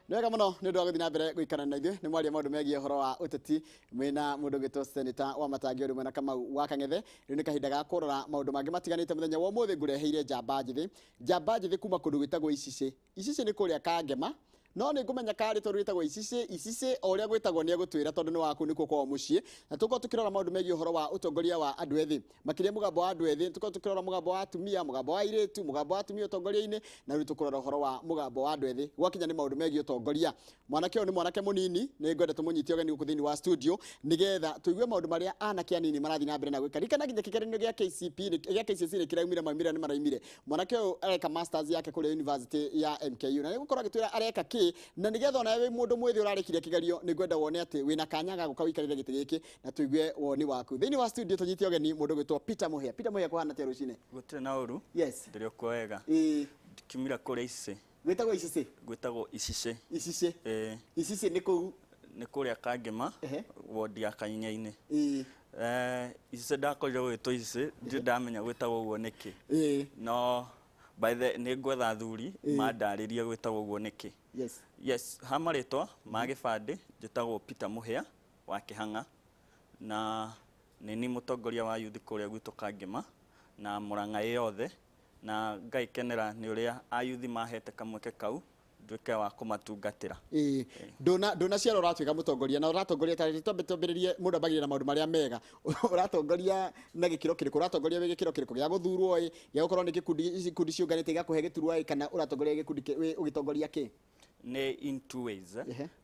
Nĩwega mũno nĩ ũndũ wa gũthiĩ na mbere gũikara na ithuĩ nĩ mwaria maũndũ megiĩ ũhoro wa ũteti mwĩna mũndũ ũgĩtwo Senator wa Matangi ũrĩ mwena Kamau wa Kang'ethe. Rĩu nĩ kahinda ga kũrora maũndũ mangĩ matiganĩte mũthenya wa ũmũthĩ ngũreheire njamba njĩthĩ kuma kũndũ gwĩtagwo Icicĩ. Icicĩ nĩ kũrĩa Kangema. No nĩ ngũmenya karĩ tondũ wĩtagwo Icicĩ o ũrĩa gwĩtagwo nĩ egũtwĩra tondũ nĩ waku nĩkuo kwao mũciĩ. Na tũkorwo tũkĩrora maũndũ megiĩ ũhoro wa ũtongoria wa andũ ethĩ. Makĩria mũgambo wa andũ ethĩ, tũkorwo tũkĩrora mũgambo wa atumia, mũgambo wa airĩtu, mũgambo wa atumia ũtongoria-inĩ, na rĩu tũkũrora ũhoro wa mũgambo wa andũ ethĩ. Gwakinya nĩ maũndũ megiĩ ũtongoria. Mwanake ũyũ nĩ mwanake mũnini, nĩ ngwenda tũmũnyitie ũgeni gũkũ thĩinĩ wa studio nĩgetha tũigue maũndũ marĩa anake anini marathiĩ na mbere na gwĩka. Rikana nginya kĩgeranio gĩa KCSE nĩ kĩraumire maumĩrĩra nĩ maraumire. Mwanake ũyũ areka masters yake kũrĩa University ya MKU. Na nĩgũkorwo agĩtwĩra areka kĩ na nĩgetha ona wĩ mũndũ mwĩthĩ ũrarĩkirie kĩgerio nĩ ngwenda wone atĩ wĩna kanya ga gũka wĩikarĩre gĩtĩ gĩkĩ na tũigue woni waku. Thĩinĩ wa studio tũnyitie ũgeni mũndũ ũgĩtwo Peter Muhia. Peter Muhia kũhana atĩa rũcinĩ? Gũtirĩ na ũru. Yes. Ndĩrĩ o wega. Kiumira kũrĩa Icicĩ. Gwĩtagwo Icicĩ? Gwĩtagwo Icicĩ. Icicĩ. Icicĩ nĩ kũu? Nĩ kũrĩa Kangema, wondi ya Kanyinya-inĩ. Icicĩ ndakorire gwĩtwo Icicĩ, ndirĩ ndamenya gwĩtagwo ũguo nĩkĩ. No by the nĩ ngwetha athuri mandarĩrie gwĩtagwo ũguo nĩkĩ. Yes, ha marĩtwa ma gĩbandĩ njĩtagwo Peter Muhia wa Kĩhang'a na nĩ ni mũtongoria wa Ayuthi kũrĩa gwitũ Kangema na Mũrang'a yothe na ngaikenera nĩ ũrĩa Ayuthi mahete kamweke kau nduĩke wa kũmatungatĩra. Ndona ciara ũratuĩka mũtongoria na ũratongoria tarĩ twambĩrĩrie mũndũ ambagĩrĩria na maũndũ marĩa mega. Ũratongoria na gĩkĩro kĩrĩkũ? Ũratongoria wĩ gĩkĩro kĩrĩkũ gĩa gũthurwo gĩa gũkorwo nĩ gĩkundi ciũnganĩte gĩa kũhe gĩturwa kana ũratongoria gĩkundi ũgĩtongoria kĩ? Nĩ in two ways.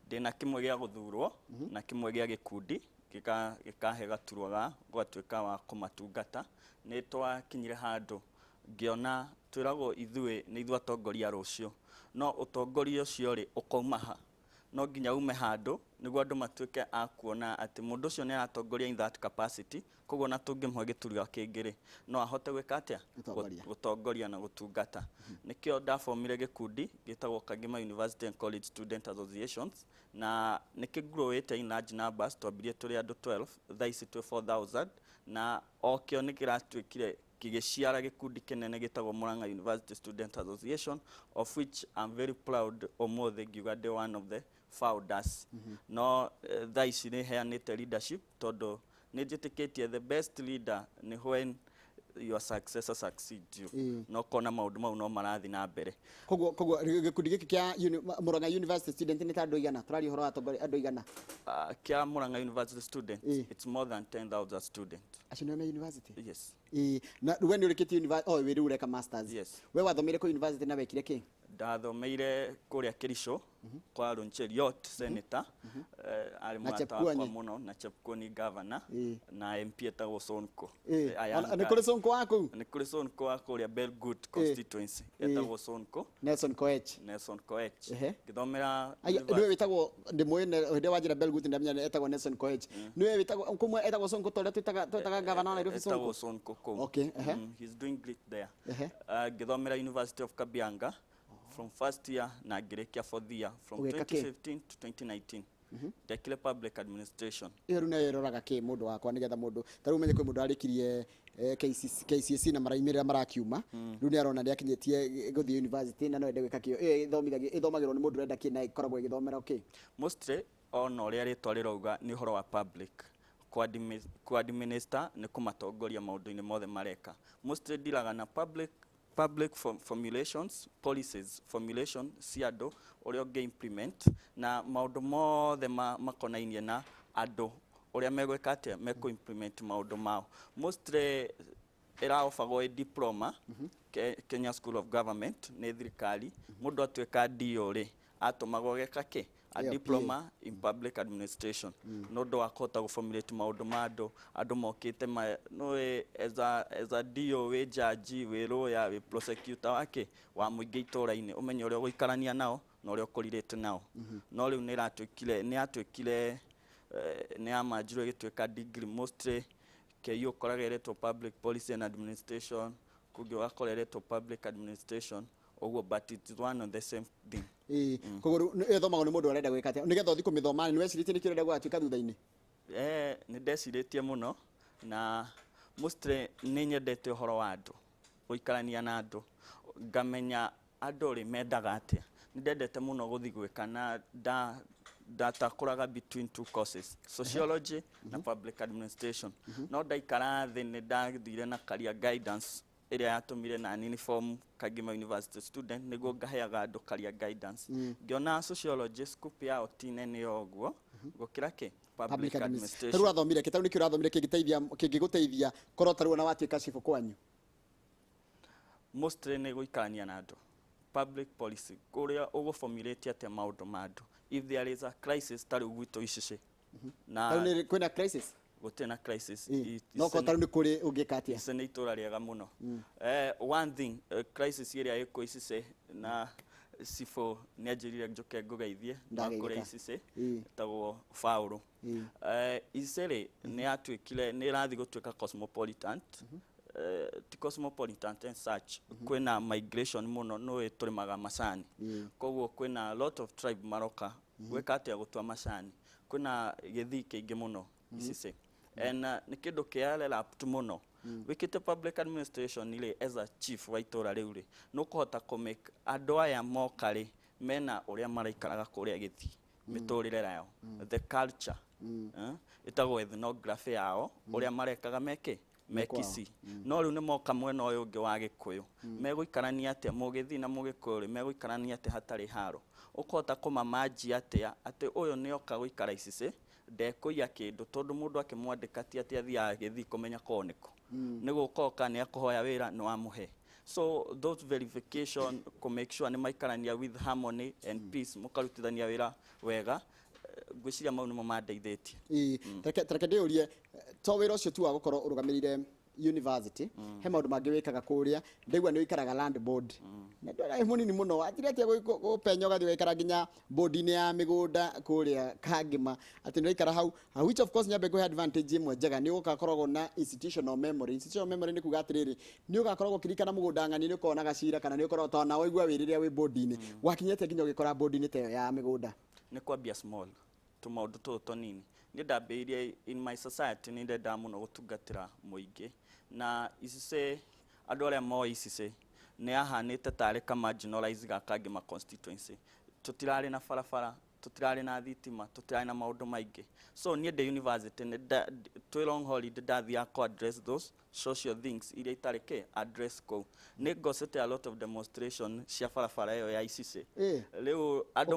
Ndĩna kĩmwe gĩa gũthurwo na kĩmwe gĩa gĩkundi gĩkahe gaturwa gũgatuĩka wa kũmatungata. Nĩ twakinyire handũ ngĩona twĩragwo ithuĩ nĩ ithuĩ atongoria rũciũ, no ũtongoria ũcio rĩ ũkauma ha? No nginya ume handũ nĩguo andũ matuĩke a kuona atĩ mũndũ ũcio nĩ aratongoria in that capacity, koguo na tũngĩmũhe gĩturwa kĩngĩ rĩ no ahote gwĩka atĩa? Gũtongoria na gũtungata. Nĩkĩo ndafomire gĩkundi gĩtagwo Kangema University and College Student Associations na nĩkĩgrowĩte in large numbers. Twambirie tũrĩ andũ 12, thaa ici twĩ 4,000 na o kĩo nĩ kĩratuĩkire kĩgĩciara gĩkundi kĩnene gĩtagwo Mũrang'a University Student Association, of which I'm very proud ũmũthĩ ngiuga ndĩ one of the founders. No thaa ici nĩ heanĩte leadership tondũ nĩ njĩtĩkĩtie the best leader nĩ when your successor succeeds you. No kona maũndũ mau no marathiĩ na mbere. Koguo gĩkundi gĩkĩ kĩa Mũrang'a University Student nĩ ta andũ igana? Tũraria ũhoro wa andũ igana? Kĩa Mũrang'a University Student, it's more than 10,000 students. Acio nĩo me university? Yes. Na we nĩ ũrĩkĩtie university wĩ rĩu ũreka masters? Yes. We wathomire kũ university na wekire kĩ? Ndathomeire kũrĩa Kericho kwa Roncheriot senator, arĩ mũrata wakwa mũno na Chepkuoni governor na MP etagwo Sonko. Nĩ kũrĩ Sonko wa kũu? Nĩ kũrĩ Sonko wa kũrĩa Belgood constituency etagwo Sonko. Nelson Koech. Ngĩthomera nĩwe wĩtagwo ndĩmũĩ hĩndĩ wanjĩra Belgood ndamenya etagwo Nelson Koech. Nĩwe wĩtagwo kũmwe etagwo Sonko tondũ twĩtaga governor wa Nairobi Sonko. Etagwo Sonko kũu. He's doing great there. Ngĩthomera University of Kabianga from first year na ngĩrĩkia fourth year from 2015 to 2019. Ndekire public administration. Rĩu nĩ ĩroraga kĩ mũndũ wakwa nĩgetha mũndũ ta rĩu menye kwĩ mũndũ arĩkirie KCSE na maraimĩrĩra marakiuma rĩu nĩ arona nĩ akinyĩtie gũthiĩ university na no ende gwĩka kĩo ĩthomagĩrwo nĩ mũndũ ũrenda kĩ na ĩkoragwo ĩgĩthomera kĩ? Mostly ona ũrĩa rĩtwa rĩrauga nĩ ũhoro wa public administer nĩ kũmatongoria maũndũ-inĩ mothe mareka. Mostly ndiraga na public formulations, policies, formulation, cia andũ ũrĩa ũngĩ implement na maũndũ mothe makonainie na andũ ũrĩa megwĩka atĩa mekũ implement maũndũ mao. Mostly ĩraobagwo diploma Kenya School of Government nĩ thirikari, mũndũ atuĩka DO rĩ atũmagwo geka kĩ? A diploma in public administration. No ndũ akahota gũformulate maũndũ ma andũ mokĩte no as a DO wĩ judge wĩ lawyer wĩ prosecutor wake wa mũingĩ itũũra-inĩ ũmenye ũrĩa ũgũikarania nao na ũrĩa ũkũrirĩte nao. No rĩu nĩ yatuĩkire nĩ yamanjirwo ĩgĩtuĩka degree. Mostly KU ũkoraga ĩretwo public policy and administration, kũngĩ ũgakora ĩretwo public administration ũguo, but it is one of the same thing. Koguo ĩthomagwo nĩ mũndũ ũrenda gwĩka atĩa? Nĩgetha ũthiĩ kũmĩthoma nĩ wecirĩtie nĩkĩo ũrenda gũgatuĩka thutha-inĩ? Nĩ ndecirĩtie mũno na mostly nĩ nyendete ũhoro wa andũ, gũikarania na andũ, ngamenya andũ rĩ mendaga atĩa. ndendete muno guthi gwika na ndatakũraga between two courses, sociology na public administration. No ndaikara thĩ nĩ ndathire na career guidance ĩrĩa yatũmire na nini form Kagima University student nĩguo ngaheaga andũ career guidance. Ngĩona sociology scope yao ti nene ũguo gũkĩra kĩ public administration. Tarũ athomire kĩ, tarũ nĩkĩ ũrathomire kĩngĩgũteithia korwo tarũ ona watuĩka cibũ kwanyu? Mostly nĩ gũikarania na andũ, public policy kũrĩa ũgũformulate atĩa maũndũ ma andũ. If there is a crisis tarũ gwitũ icici na tarũ kwĩna crisis gũtirĩ na crisis no ko tarũ nĩ kũrĩ ũngĩka atĩa? Ici nĩ itũra rĩega mũno. One thing crisis ĩrĩa ĩkũ icici na sifo nĩ anjĩrire njoke ngũgeithie na kũrĩa icici tagwo Faũlũ. Icirĩ nĩ atuĩkire nĩ ĩrathiĩ gũtuĩka cosmopolitan, ti cosmopolitan and such. Kwĩna migration mũno nĩ tũrĩmaga macani, koguo kwĩna a lot of tribe maroka gwĩka atĩa gũtua macani. Kwĩna gĩthii kĩingĩ mũno icici and nĩ kĩndũ kĩarelaptu mũno wĩkĩte public administration ile as a chief wa itũra rĩu rĩ nĩ ũkũhota kũmake andũ aya moka rĩ mena ũrĩa maraikaraga kũrĩa gĩthii mĩtũrĩre yao, the culture ĩtagwo ethnography yao ũrĩa marekaga mekici. No rĩu nĩ moka mwena ũyũ ũngĩ wa Gĩkũyũ megũikarania atĩa mũgĩthii na mũgĩkũyũ rĩ megũikarania atĩa hatarĩ haro. Ũkũhota kũmamanjia atĩa atĩ ũyũ nĩ oka gũikara icici ndekũiya kĩndũ tondũ mũndũ akĩmwandĩka ti atĩ athiaga gĩthii kũmenya koneko nĩ gũkoka nĩ akũhoya wĩra nĩ wamũhe. So those verification to make sure nĩ maikarania with harmony and peace mũkarutithania wĩra wega, ngwĩciria mau nĩmo mandeithĩtie. Tareke ndĩũrie to wĩra ũcio tu wa gũkorwo ũrũgamĩrĩire university he maũndũ mangĩ wĩkaga kũrĩa ndaigua nĩ wĩikaraga land board na ndona mũnini mũno atire atĩa gũpenya ũgathiĩ ũgaikara nginya board-inĩ ya mĩgũnda kũrĩa Kangĩma atĩ nĩ waikara hau, which of course nyambe kũhe advantage ĩmwe njega nĩ ũgakoragwo na institutional memory. Institutional memory nĩ kuga atĩrĩrĩ nĩ ũgakoragwo ũkĩririkana mũgũnda ng'ani nĩ ũkonaga cira kana nĩ ũkoragwo tona waigua wĩrĩrĩa wĩ board-inĩ wakinyĩte nginya ũgĩkora board-inĩ ta ĩyo ya mĩgũnda. Nĩ kwambia small tũmaũndũ tũtũ tũnini. Nĩ ndambĩrĩirie in my society nĩ ndendaga mũno gũtungatĩra mũingĩ na icici andũ arĩa moĩ icici nĩ ahanĩte tarĩ ka marginalize ga Kangĩma constituency. Tũtirarĩ na barabara, tũtirarĩ na thitima, tũtirarĩ na maũndũ maingĩ. So niĩ ndĩ university twĩ long holiday ndathiaga kũ address those social things iria itarĩ kĩ address kũu. Nĩ ngocete a lot of demonstration cia barabara ĩyo ya icici. Rĩu andũ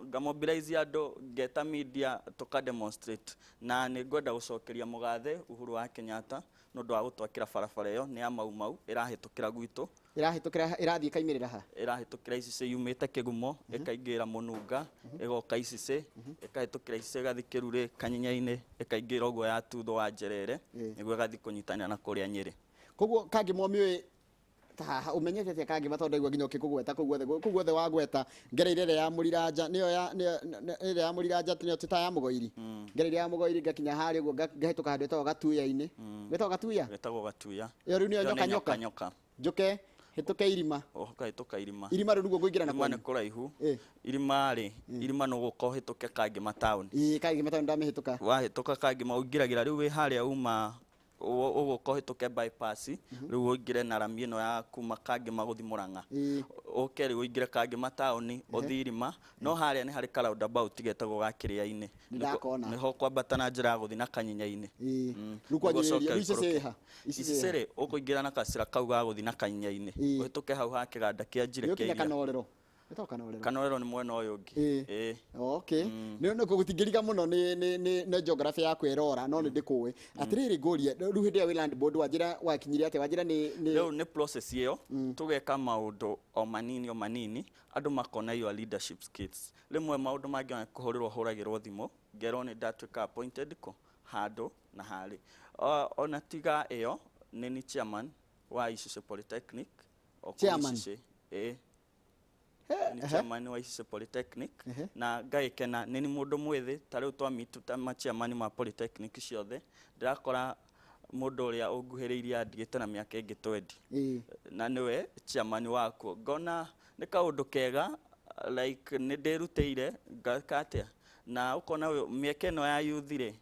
ngamobilize andũ ngeta media tũka demonstrate na nĩ ngwenda gũcokeria mũgathe Uhuru wa Kenyatta nĩ ũndũ wa gũtwakĩra barabara ĩyo nĩ ya mau ĩrahĩtũkĩra gwitũ. Ĩrathiĩ ĩkaimĩrĩra ha? Ĩrahĩtũkĩra icici yumĩte Kĩgumo ĩkaingĩra Mũnunga ĩgoka icici ĩkahĩtũkĩra icici ĩgathiĩ Kĩrurĩ Kanyinya-inĩ ĩkaingĩra ũguo ya Tutho wa Njerere nĩguo ĩgathiĩ kũnyitanĩra na kũrĩa Nyĩrĩ. Koguo Kangĩma ũmĩũĩ ta ũmenyete atĩa Kangĩma tondũ ndaigua nginya ũkĩkũgweta kũu guothe wagweta ngereire ĩrĩa ya Mũriranja nĩyo ĩrĩa ya Mũriranja nĩyo tita ya Mũgoiri ngereire ya Mũgoiri ngakinya harĩa ũguo ngahĩtũka handũ ĩtagwo Gatuya-inĩ getagwo Gatuya ĩyo rĩu nĩyo nyoka njoke hĩtũke Irima ũkahĩtũka Irima rĩu nĩguo ngũingĩra na Irima nĩ kũraihu Irima nĩ ũgũka ũhĩtũke Kangĩma town. Kangĩma town ndamĩhĩtũka. Wahĩtũka Kangĩma ũingĩragĩra rĩu wĩ harĩa uma ũgũka ũhĩtũke bypass rĩu ũingĩre na rami ĩno ya kuma Kangĩma gũthiĩ Mũrang'a ũke rĩu ũingĩre Kangĩma town ũthiĩ Irima no harĩa nĩ harĩ ka roundabout getagwo ga Kĩrĩa-inĩ nĩho kwambata na njĩra ya gũthiĩ na Kanyinya-inĩ. Icicirĩ ũkũingĩra na gacĩra kau ga gũthiĩ na Kanyinya-inĩ ũhĩtũke hau ha kĩganda kĩa Njirĩ kĩa Kanorero nĩ mwena ũyũ ũngĩ. Okay. Nĩ gũtingĩriga mũno nĩ geography ya kwĩrora no nĩ ndĩkũĩ. Atĩrĩrĩ ngũrie rĩu hĩndĩ ĩyo wĩ land board wakinyire atĩa wanjĩra rĩu nĩ process ĩyo tũgeka maũndũ o manini andũ makona your leadership skills. Rĩmwe maũndũ mangĩ kũhũrĩrwo hũragĩrwo thimũ ngerwo nĩ ndatuĩka appointed handũ na harĩ. Ona tiga ĩyo nĩ chairman wa Icici Polytechnic. Chairman? Ni chairman wa Icici Polytechnic na ngagĩkena nĩ mũndũ mwĩthĩ ta rĩu twamitu ta chairman ma Polytechnic ciothe ndirakora mũndũ ũrĩa ũnguhĩrĩirie andigĩte na mĩaka ĩngĩ 20 na nĩwe chairman wako. Ngona nĩ kaũndũ kega like nĩ ndĩrutĩire ngaka atĩa na ũkona mĩaka ĩno ya youth rĩ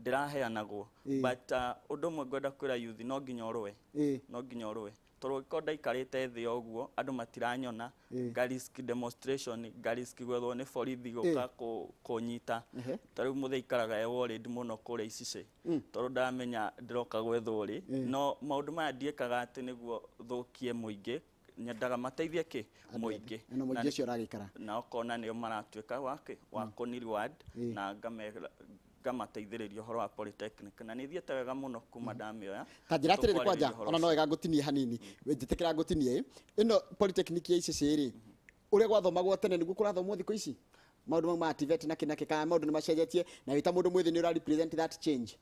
ndĩraheanagwo but ũndũ ũmwe ngwenda kwĩra youth no nginya ũrũe toro konda ikarite thi oguo andu matiranyona ngarisk demonstration ngarisk gwethwo ni borithi guka kunyita tariu muthe ikaraga e worried muno kure icice toro ndamenya ndiroka gwethwo ri no maundu maya ndiekaga ati niguo thukie muingi nyendaga mateithie ki muingi no muingi cio ragikara na okona nio maratuika wa kunirward na ngamateithĩrĩria ũhoro wa polytechnic na nĩ thiĩte wega mũno kuma ndamĩoya ta njĩra atĩrĩrĩ kwanja ona no wega ngũtinie hanini njĩtĩkĩra ngũtinie ĩno polytechnic ya icece rĩ ũrĩa gwathomagwo tene nĩguo kũrathomwo thikũ ici maũndũ mau ma TVET na kĩnake kana maũndũ nĩ macenjetie na wĩta mũndũ mwĩthĩ nĩ ũra represent that change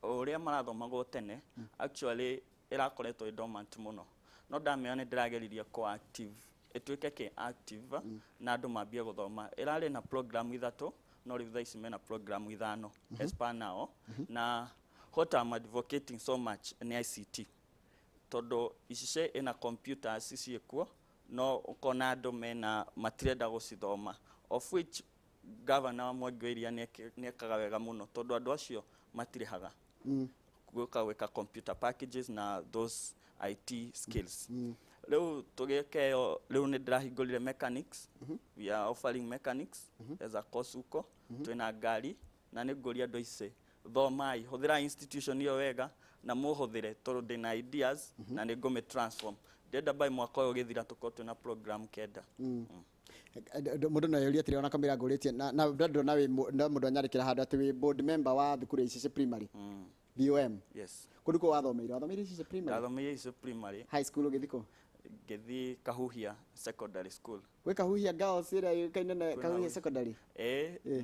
ũrĩa marathomagwo tene actually ĩrakoretwo dormant mũno no ndamĩoya nĩ ndĩrageririe ko active ĩtuĩke ki active na andũ mambie gũthoma ĩrarĩ na program ithatũ no rĩu thaa ici mena program ithano as per now na what I'm advocating so much ni ICT todo icice ina computers ciĩkuo no ukona andũ mena matirenda gũcithoma of which governor Mwangĩria nĩekaga wega mũno todo andũ acio matirĩhaga gwĩka computer packages na those IT skills Leo tugekeo leo ni ndĩrahingũrire mechanics we are offering mechanics as a course uko twina ngari na nĩ ngũria andũ ici thomai hũthĩra institution iyo wega na mũhũthĩre tondũ ndĩna ideas na nĩ ngũme transform ndenda by mwaka ũyũ gĩthira tũkorwo twina program kenda mũndũ no yũria atĩrĩ ona kamera ngũrĩtie na ndendo na mũndũ anyarĩkĩra handũ atĩ wĩ board member wa thukuru ici primary BOM yes kũriko wathomeire ici primary wathomeire ici primary high school ũgĩthiko Gethi Kahuhia secondary school we Kahuhia girls ira yukaine na Kahuhia secondary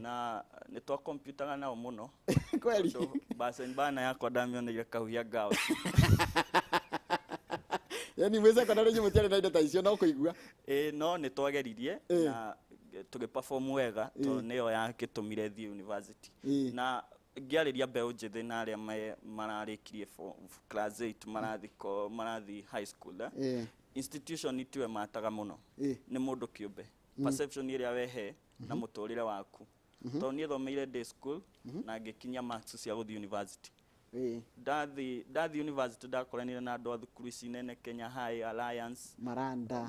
na nĩ twa computer nao mũno kweli basi bana yakwa ndamĩoneire Kahuhia girls yani mwe secondary nĩ mũtiarĩ na indo ta icio no kũigua no nĩ twageririe na tũgĩperform wega tondũ nĩyo yakĩtũmire thi university na ngiarĩria mbeũ njĩthĩ na arĩa mararĩkirie class 8 marathi high school institution itiwe mataga mũno nĩ mũndũ kĩũmbe perception ĩrĩa wehe na mũtũrĩre waku tondũ niĩ thomeire day school na ngĩkinya marks cia gũthiĩ university ndathi university ndakoranire na andũ a thukuru ici nene Kenya High Alliance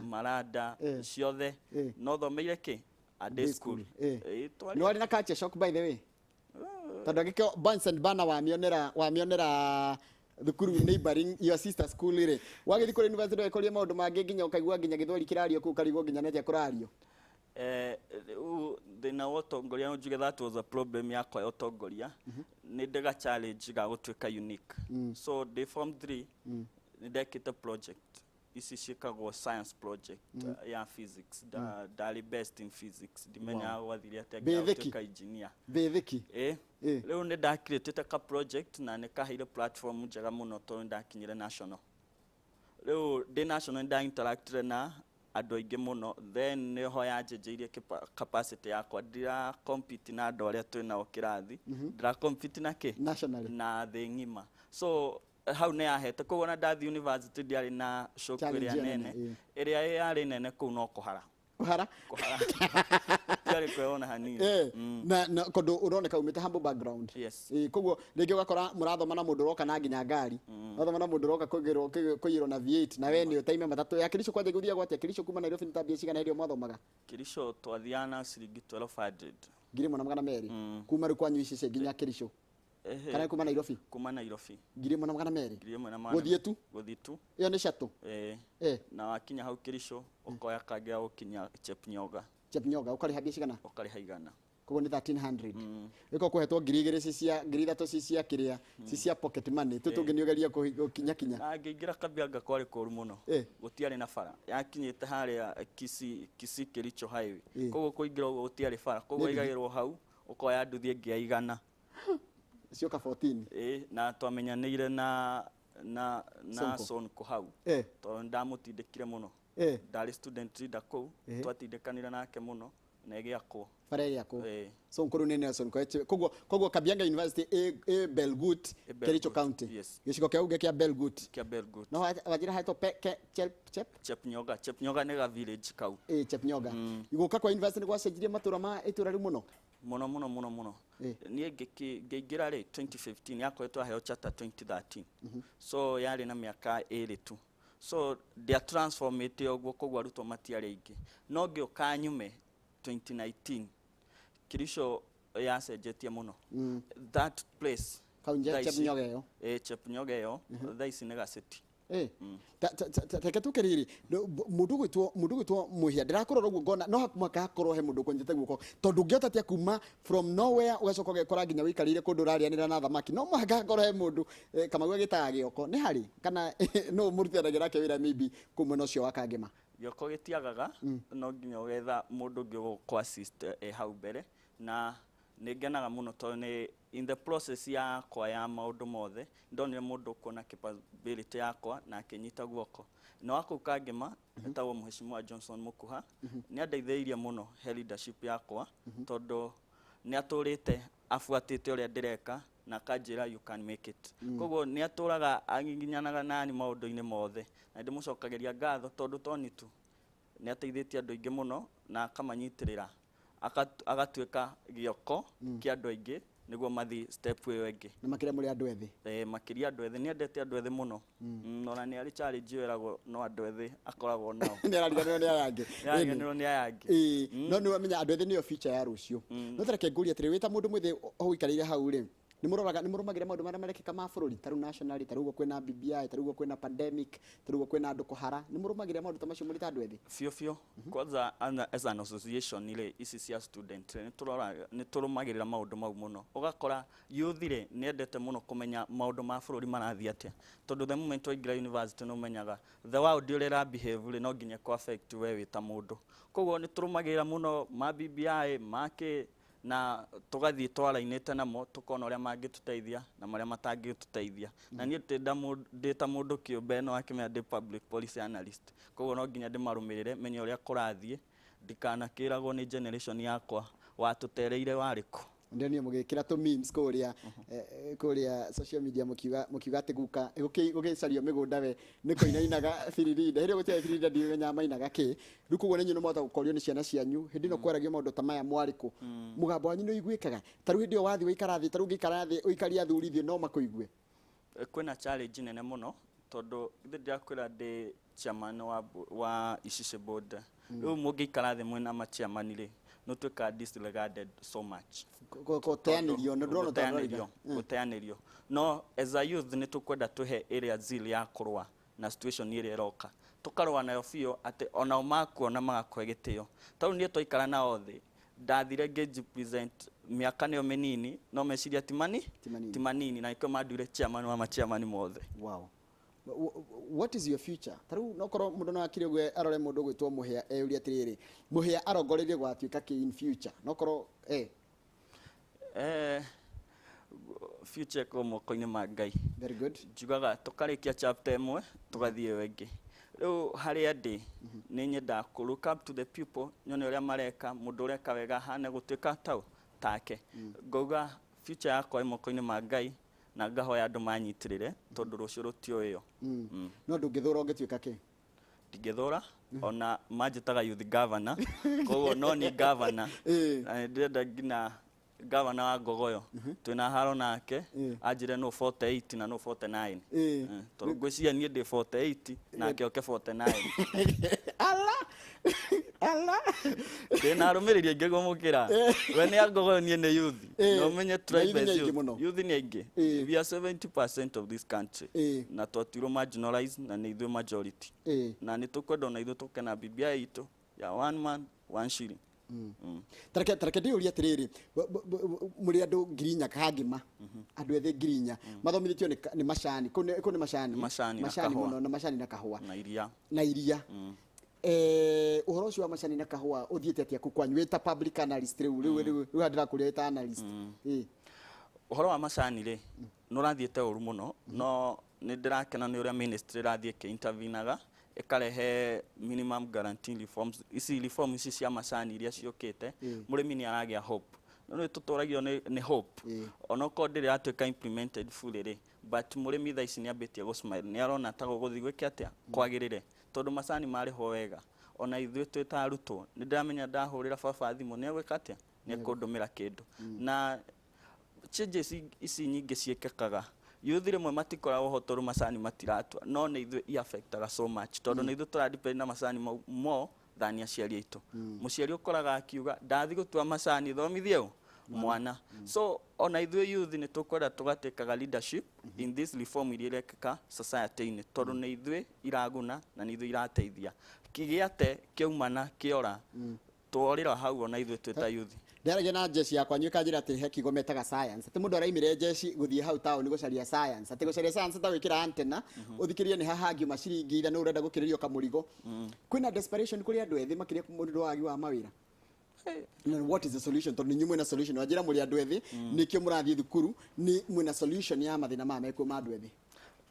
Maranda ciothe no thomeire kĩ a day school nĩ warĩ na culture shock by the way tondũ agĩkĩo Bunsen Burner wamĩonera thukuru neighboring your sister school ire wagĩthi kũrĩ university wekorie maũndũ mangĩ nginya ũkaigua nginya gĩthweri kĩrario kũu karigwo nginya nĩatĩa kũrario thĩna wa ũtongoria no njuge that was a problem yakwa ya ũtongoria nĩ ndĩga challenge ga gũtuĩka unique so day form 3 nĩ ndekĩte project ici ciĩkagwo science project ya physics darĩ best in physics ndimenyaga gwathire atĩa ngĩtuĩka engineer betheki rĩu nĩ ndakirĩtĩte ka project na nĩ kaheire platform njega mũno tondũ ndakinyire national rĩu ndĩ national nda interactire na andũ aingĩ mũno then nĩho yanjĩnjĩirie capacity yakwa ndira compete na andũ arĩa twĩnao kĩrathi ndira compete na kĩ na thĩ ng'ima so hau nĩ yahete koguo na ndathi university ndiarĩ na shock ĩrĩa nene ĩrĩa yarĩ nene kũu no kũhara tiarĩ kwĩona hanini na kũndũ ũroneka umĩte humble background koguo rĩngĩ ũgakora mũrathoma na mũndũ ũroka na nginya ngari ũrathoma na mũndũ ũroka kũiyĩrwo na V8 na we nĩ ũtaime matatũ ya Kericho kwanja gũthiaga atĩa Kericho kuma Nairobi nĩ tambia cigana hĩndĩ mwathomaga Kericho twathiaga na ciringi 1200 ngiri ĩmwe na magana merĩ kuma rĩu kwanyu ici nginya Kericho kana kuma Nairobi ngiri ĩmwe na magana merĩ gũthiĩ tu ĩyo nĩ shuttle na wakinya hau Kericho ũkoya kangĩ ga gũkinya Chepnyoga ũkarĩha mbia cigana ũkarĩha igana koguo nĩ 1300 ĩko kũhetwo ngiri ithatũ cia kĩrĩa cia pocket money tũtũngĩ nĩ ũgeria gũkinya na ngĩingĩra Kabianga kwarĩ kũru mũno gũtiarĩ na bara yakinyĩte harĩa Kisii Kericho highway koguo kũingĩra ũguo gũtiarĩ bara koguo igagĩrwo hau ũkoya nduthi ĩngĩ ya igana cioka 14 na twamenyanĩire na Sonko hau tondũ ndamũtindĩkire mũno ndarĩ student leader kũu twatindĩkanire nake mũno na ĩgĩakwo bara ĩgĩakwo Sonko rĩu nĩ Nelson koguo Kabianga University Belgut Kericho County gĩcigo kĩu gĩa Belgut no wajira haitwo Chepnyoga nĩ ga village kau Chepnyoga igũka kwa university nĩ gwacenjirie matũra ma itũra rĩu mũno niĩ ngĩingĩra rĩ 2015 yakoretwo aheo charter 2013 so yarĩ na mĩaka ĩrĩ tu so they are transformate ogwo kogwo arutwo matiarĩ aingĩ no ngĩoka nyume 2019 Kirisho yacenjetie muno that place kaunja Chepnyogeyo Chepnyogeyo thaa ici nĩ gaciti teke tukeriri mundu gwitwo Muhia ndirakorora uguo ngona no hakumaka hakorwo he mundu konjete guko tondu ngiota tia kuma from nowhere ugacoka gekora nginya wikarire kundu rarianira na thamaki no mahanga hakorwo he mundu Kamau gitaga gioko ni hari kana no murutithanagira ke wira maybe kumwena ucio wa Kangema gioko gitiagaga no nginya ugetha mundu ngi ko assist hau mbere na nĩngenaga mũno tondũ nĩ in the process yakwa ya maũndũ mothe ndonire mũndũ kuona capability yakwa na akĩnyita guoko na wako Kangema etagwo Mheshimiwa Johnson Mukuha nĩ andeithĩirie mũno he leadership yakwa tondũ nĩ atũrĩte afuatĩte ũrĩa ndĩreka na kanjĩra you can make it koguo nĩ atũraga agiginyanaga nani maũndũ-inĩ mothe na ndĩmũcokagĩria ngatho tondũ tonitu nĩ ateithĩtie andũ aingĩ mũno na akamanyitĩrĩra agatuĩka gioko kia andũ aingĩ nĩguo mathi step ĩyo ĩngĩ na makĩria mũrĩ andũ ethĩ makĩria andũ ethĩ nĩ endete andũ ethĩ mũno na nĩ arĩ challenge ĩragwo no andũ ethĩ akoragwo nao nĩ arariganĩrwo nĩ aya angĩ arariganĩrwo nĩ aya angĩ no nĩ wamenya andũ ethĩ nĩyo future ya rũciũ no tareke ngũria atĩrĩ wĩta mũndũ mwĩthĩ ũikarĩire hau rĩ nĩ mũrũmagĩra maũndũ marĩa marekĩka ma bũrũri tarũ nationally tarũ ũguo kwĩna BBI tarũ ũguo kwĩna pandemic tarũ ũguo kwĩna andũ kũhara nĩ mũrũmagĩra maũndũ ta macio mũrĩ ta andũ ethĩ biũ kwanza as an association ile ici cia student nĩ tũrũmagĩrĩra maũndũ mau mũno ũgakora youth rĩ nĩ endete mũno kũmenya maũndũ ma bũrũri marathiĩ atĩa tondũ the moment waingĩra university nĩ ũmenyaga the world ũrĩa ĩrabehave rĩ no nginya kũ affect we wĩ ta mũndũ koguo nĩ tũrũmagĩrĩra mũno ma BBI make na tugathii twarainite namo tukona uria mangituteithia na maria matangituteithia na nie ndita mundu kiumbe no akimenya ndi public policy analyst koguo no nginya ndimarumirire menye uria kurathie ndikanakiragwo ni generation yakwa watutereire wariku ndio niĩ mũgĩkĩra tu memes kũrĩa social media mũkiuga atĩ guka gũgĩcario mĩgũnda we nĩ kũinainaga biririda hĩndĩ gũtiarĩ biririda ndimenya mainaga kĩ rĩu koguo nĩ nyuĩ nĩmũhota gũkorio nĩ ciana cianyu hĩndĩ ĩno kwaragio maũndũ ta maya mwarĩkũ mũgambo wanyu nĩ ũiguĩkaga tarũ hĩndĩ ĩyo wathiĩ ũikara thĩ tarũ ũngĩikara thĩ ũikaria athuri thĩ no makũigue kwĩna challenge nene mũno tondũ ithe ndĩrakwĩra ndĩ chairman wa Ishice board rĩu mũngĩikara thĩ mwĩna ma chairman rĩ no tuĩka disregarded so much gũteanĩrio no as a youth nĩ tũkwenda tũhe area zeal ya kũrũa na situation ĩrĩa ĩroka tũkarũa nayo biũ atĩ onao makuona magakũhe gĩtĩo tarĩu niĩ twaikara nao thĩ ndathire ngĩji present mĩaka nĩyo mĩnini no meciria ti manini na ikio manduire chairman wa machairman mothe wow what is your future taru no korwo mundu no akire gwe arore mundu gwitwo Muhia eyuria atiriri Muhia arongorerie gwatuika ki in future no korwo future ko moko-inĩ ma Ngai very good njugaga tukarikia chapter ĩmwe tugathie wengĩ rĩu harĩa ndĩ nĩ nyenda ku look up to the people nyone ũrĩa mareka mundu ũreka wega hane gũtuĩka tau take ngauga future yakwa ĩ moko-inĩ ma Ngai na ngahoya andũ manyitirire tondu rũciũ rũtioĩyo no ndũngĩthũra ũngĩtuĩka kĩ ndingĩthũra ona manjĩtaga youth governor koguo no ni governor na ndĩrenda nginya governor wa Ngogoyo twĩna haro nake anjire no 48 na no 49 tondũ ngwĩciria niĩ ndĩ 48 nake oke 49 ala ndĩna arũmĩrĩri aingĩ gũmũkĩra we nĩ Ngogoyo niĩ nĩ youth no menye tribe youth nĩ aingĩ we are 70% of this country na twatirwo marginalized na nĩ ithuĩ majority na nĩ tũkwenda ona ithuĩ tũke na BBI itũ ya one man one shilling tareke ndiuria atiriri muri andu ngirinya Kangema andu ethĩ ngirinya mathomithitio ni macani ku ni macani muno na macani na kahua na iria uhoro ucio wa macani na kahua uthiete atia kwanyu wita public analyst riu ndira kuria wita analyst uhoro wa macani ri no rathiete uru muno no ni ndirakena ni uria ministry rathie ke intervenaga ikarehe minimum guarantee reforms ici reforms ici cia macani iria ciokete murimi ni aragia hope no tutũragio ni hope ona ko ndiri atuĩka implemented fully ri but murimi tha ici ni ambitie go smile ni arona ta guthi gwĩke atia kwagĩrĩre tondu macani marĩ ho wega ona ithuĩ twĩta arutwo ni ndiramenya ndahũrĩra baba thimũ ni egwĩka atia ni ekũndũmĩra kĩndũ na changes ici nyingĩ ciĩkĩkaga youth rĩmwe matikoragwo ho tondũ macani matiratua no nĩ ithuĩ i-affectaga so much tondũ nĩ ithuĩ tũradepend na macani more than aciari aitũ mũciari ũkoraga akiuga ndathi gũtua macani thomithie ũ mwana so ona ithuĩ youth nĩ tũkwenda tũgatĩkaga leadership in this reform iria irekĩka society-inĩ tondũ nĩ ithuĩ iraguna na nĩ ithuĩ irateithia kĩgĩate kĩaumana kĩora tworĩra hau ona ithuĩ twĩ ta youth ndaragia na jeshi yakwa nyuka njira ati he kigo metaga science ati mundu araimire jeshi guthie hau town gucaria science ati gucaria science ta gwikira antenna uthikirie ni hahangi maciringi itha no urenda gukiririo kamurigo kwina desperation kuri andu ethi makiria mundu wagi wa mawira what is the solution to ninyi mwena solution wajira muri andu ethi nikio murathie thukuru ni mwena solution ya mathina ma meko ma andu ethi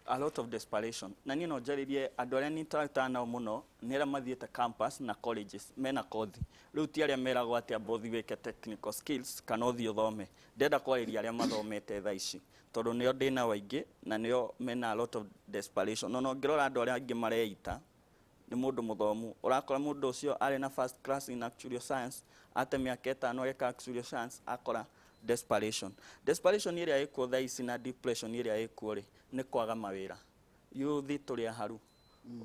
a lot of desperation na niĩ no njaririe andũ arĩa nĩ interactaga nao mũno nĩ arĩa mathiĩte campus na colleges mena kothi rĩu ti arĩa meragwo atĩ ambothi wĩke technical skills kana ũthiĩ ũthome ndenda kwarĩria arĩa mathomete thaa ici tondũ nĩo ndĩna waingĩ na nĩo mena a lot of desperation no ngĩrora andũ arĩa angĩ mareita nĩ mũndũ mũthomu ũrakora mũndũ ũcio arĩ na first class in actuarial science ate mĩaka 5 ageka actuarial science akora desperation ĩrĩa ĩkuo thaa ici na depression ĩrĩa ĩkuo rĩ nĩ kwaga mawĩra youth tũrĩa haru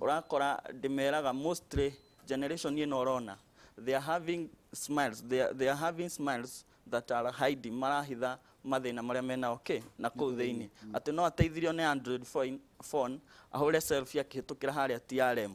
ũrakora ndĩmeraga mostly generation ĩno ũrona they are having smiles that are hiding marahitha mathĩna marĩa mena okay na kũu thĩinĩ atĩ no ateithirio nĩ Android phone ahũre selfie akĩhĩtũkĩra harĩa TRM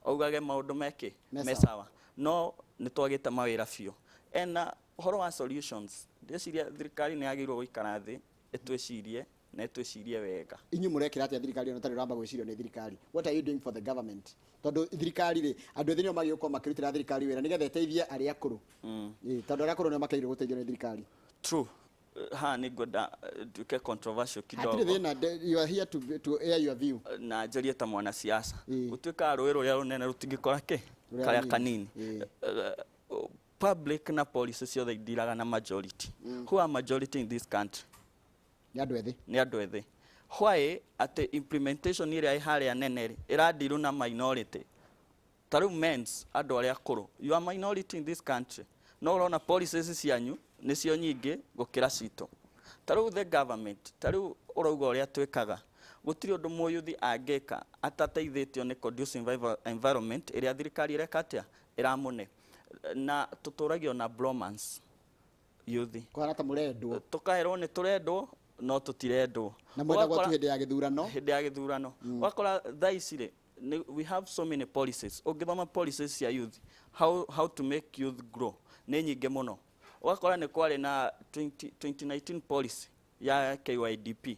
augage maũndũ meke mesawa no nĩ twagĩte mawĩra biũ ena ũhoro wa solutions ndĩciria thirikari nĩ yagĩrĩirwo gũikara thĩ ĩtwĩcirie na ĩtwĩcirie wega inyu murekira ati thirikari ona tari ramba gwicirio ni thirikari what are you doing for the government tondu thirikari ri andu ethini magĩuko makirutira thirikari wĩra nigetha ĩteithie arĩa akũrũ tondu arĩa akũrũ nĩ makeirwo gũteithio nĩ thirikari true ha nĩ ngwenda duke controversial kidogo you are here to air your view na njarie ta mwana siasa gũtuĩka rũĩ rũrĩa rũnene rũtingĩkora kĩ karĩa kanini public na policy ciothe indiraga na majority who are majority in this country ni andu ethi why at implementation ĩrĩa ĩharĩa nene ĩrandiru na minority taru mens andu arĩa akũrũ you are minority in this country no ũrona policies cianyu nĩcio nyingĩ gũkĩra citũ taru the government taru ũrauga ũrĩa twĩkaga gũtirĩ ũndũ mũyuthi angĩka atateithĩtio nĩ conducive environment ĩrĩa thirikari ĩreka atĩa ĩramũne na tutũragio na bromance youth kwa ta mũrendwo tukaherwo nĩ tũrendwo no tutirendwo na mwendagwo tu hĩndĩ ya gĩthurano wakora thaa ici rĩ we have so many policies ũngĩthoma policies cia youth how to make youth grow nĩ nyingĩ mũno wakora nĩ kwarĩ na 2019 policy ya KYDP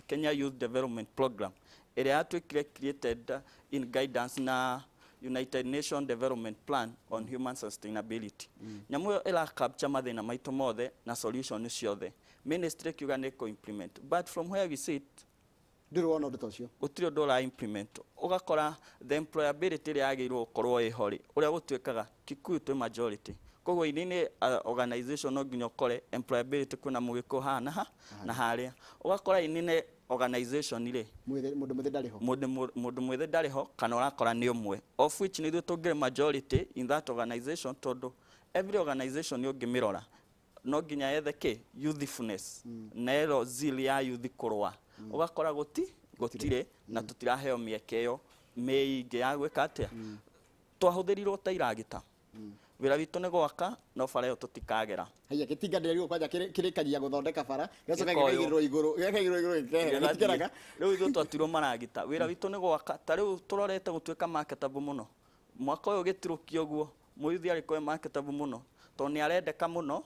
Kenya Youth Development Program ĩrĩa yatuĩkire created in guidance na United Nations Development Plan on Human Sustainability. Nyamũ ĩyo ĩra capture mathĩna maitũ mothe na solution ciothe. Ministry kiuga nĩ implement. But from where we sit, ndĩrĩ wona ũndũ ta ũcio. Gũtirĩ ũndũ ũra implement. Ũgakora the employability ĩrĩa yagĩrĩirwo gũkorwo ĩho rĩ, ũrĩa gũtuĩkaga Kikuyu twĩ majority. Koguo ini organization no nginya ũkore employability kwĩna mũgĩkũ haha na harĩa. Ũgakora ini organization ile mundu mwethe ndari ho kana urakora ni umwe of which ni tugire majority in that organization todo every organization yo gimirora no ginya yethe ke youthfulness nero zeal ya youth kurwa ugakora gutire na tutiraheo mieke yo meige ya gwika atia twahuthirirwo ta iragita wira witũ nĩ gwaka no bara ĩyo tũtikagera haya gĩtinga ndĩrĩgwo kwanja kĩrĩkagia gũthondeka bara gĩcoka gĩkaigĩrĩrwo igũrũ gĩtikeraga rĩu ithuĩ twatirwo maragita wĩra witũ nĩ gwaka ta rĩu tũrorete gũtuĩka marketable mũno mwaka ũyũ gĩtirũkio ũguo mũyuthi arĩ kwa marketable mũno tondũ nĩ arendeka mũno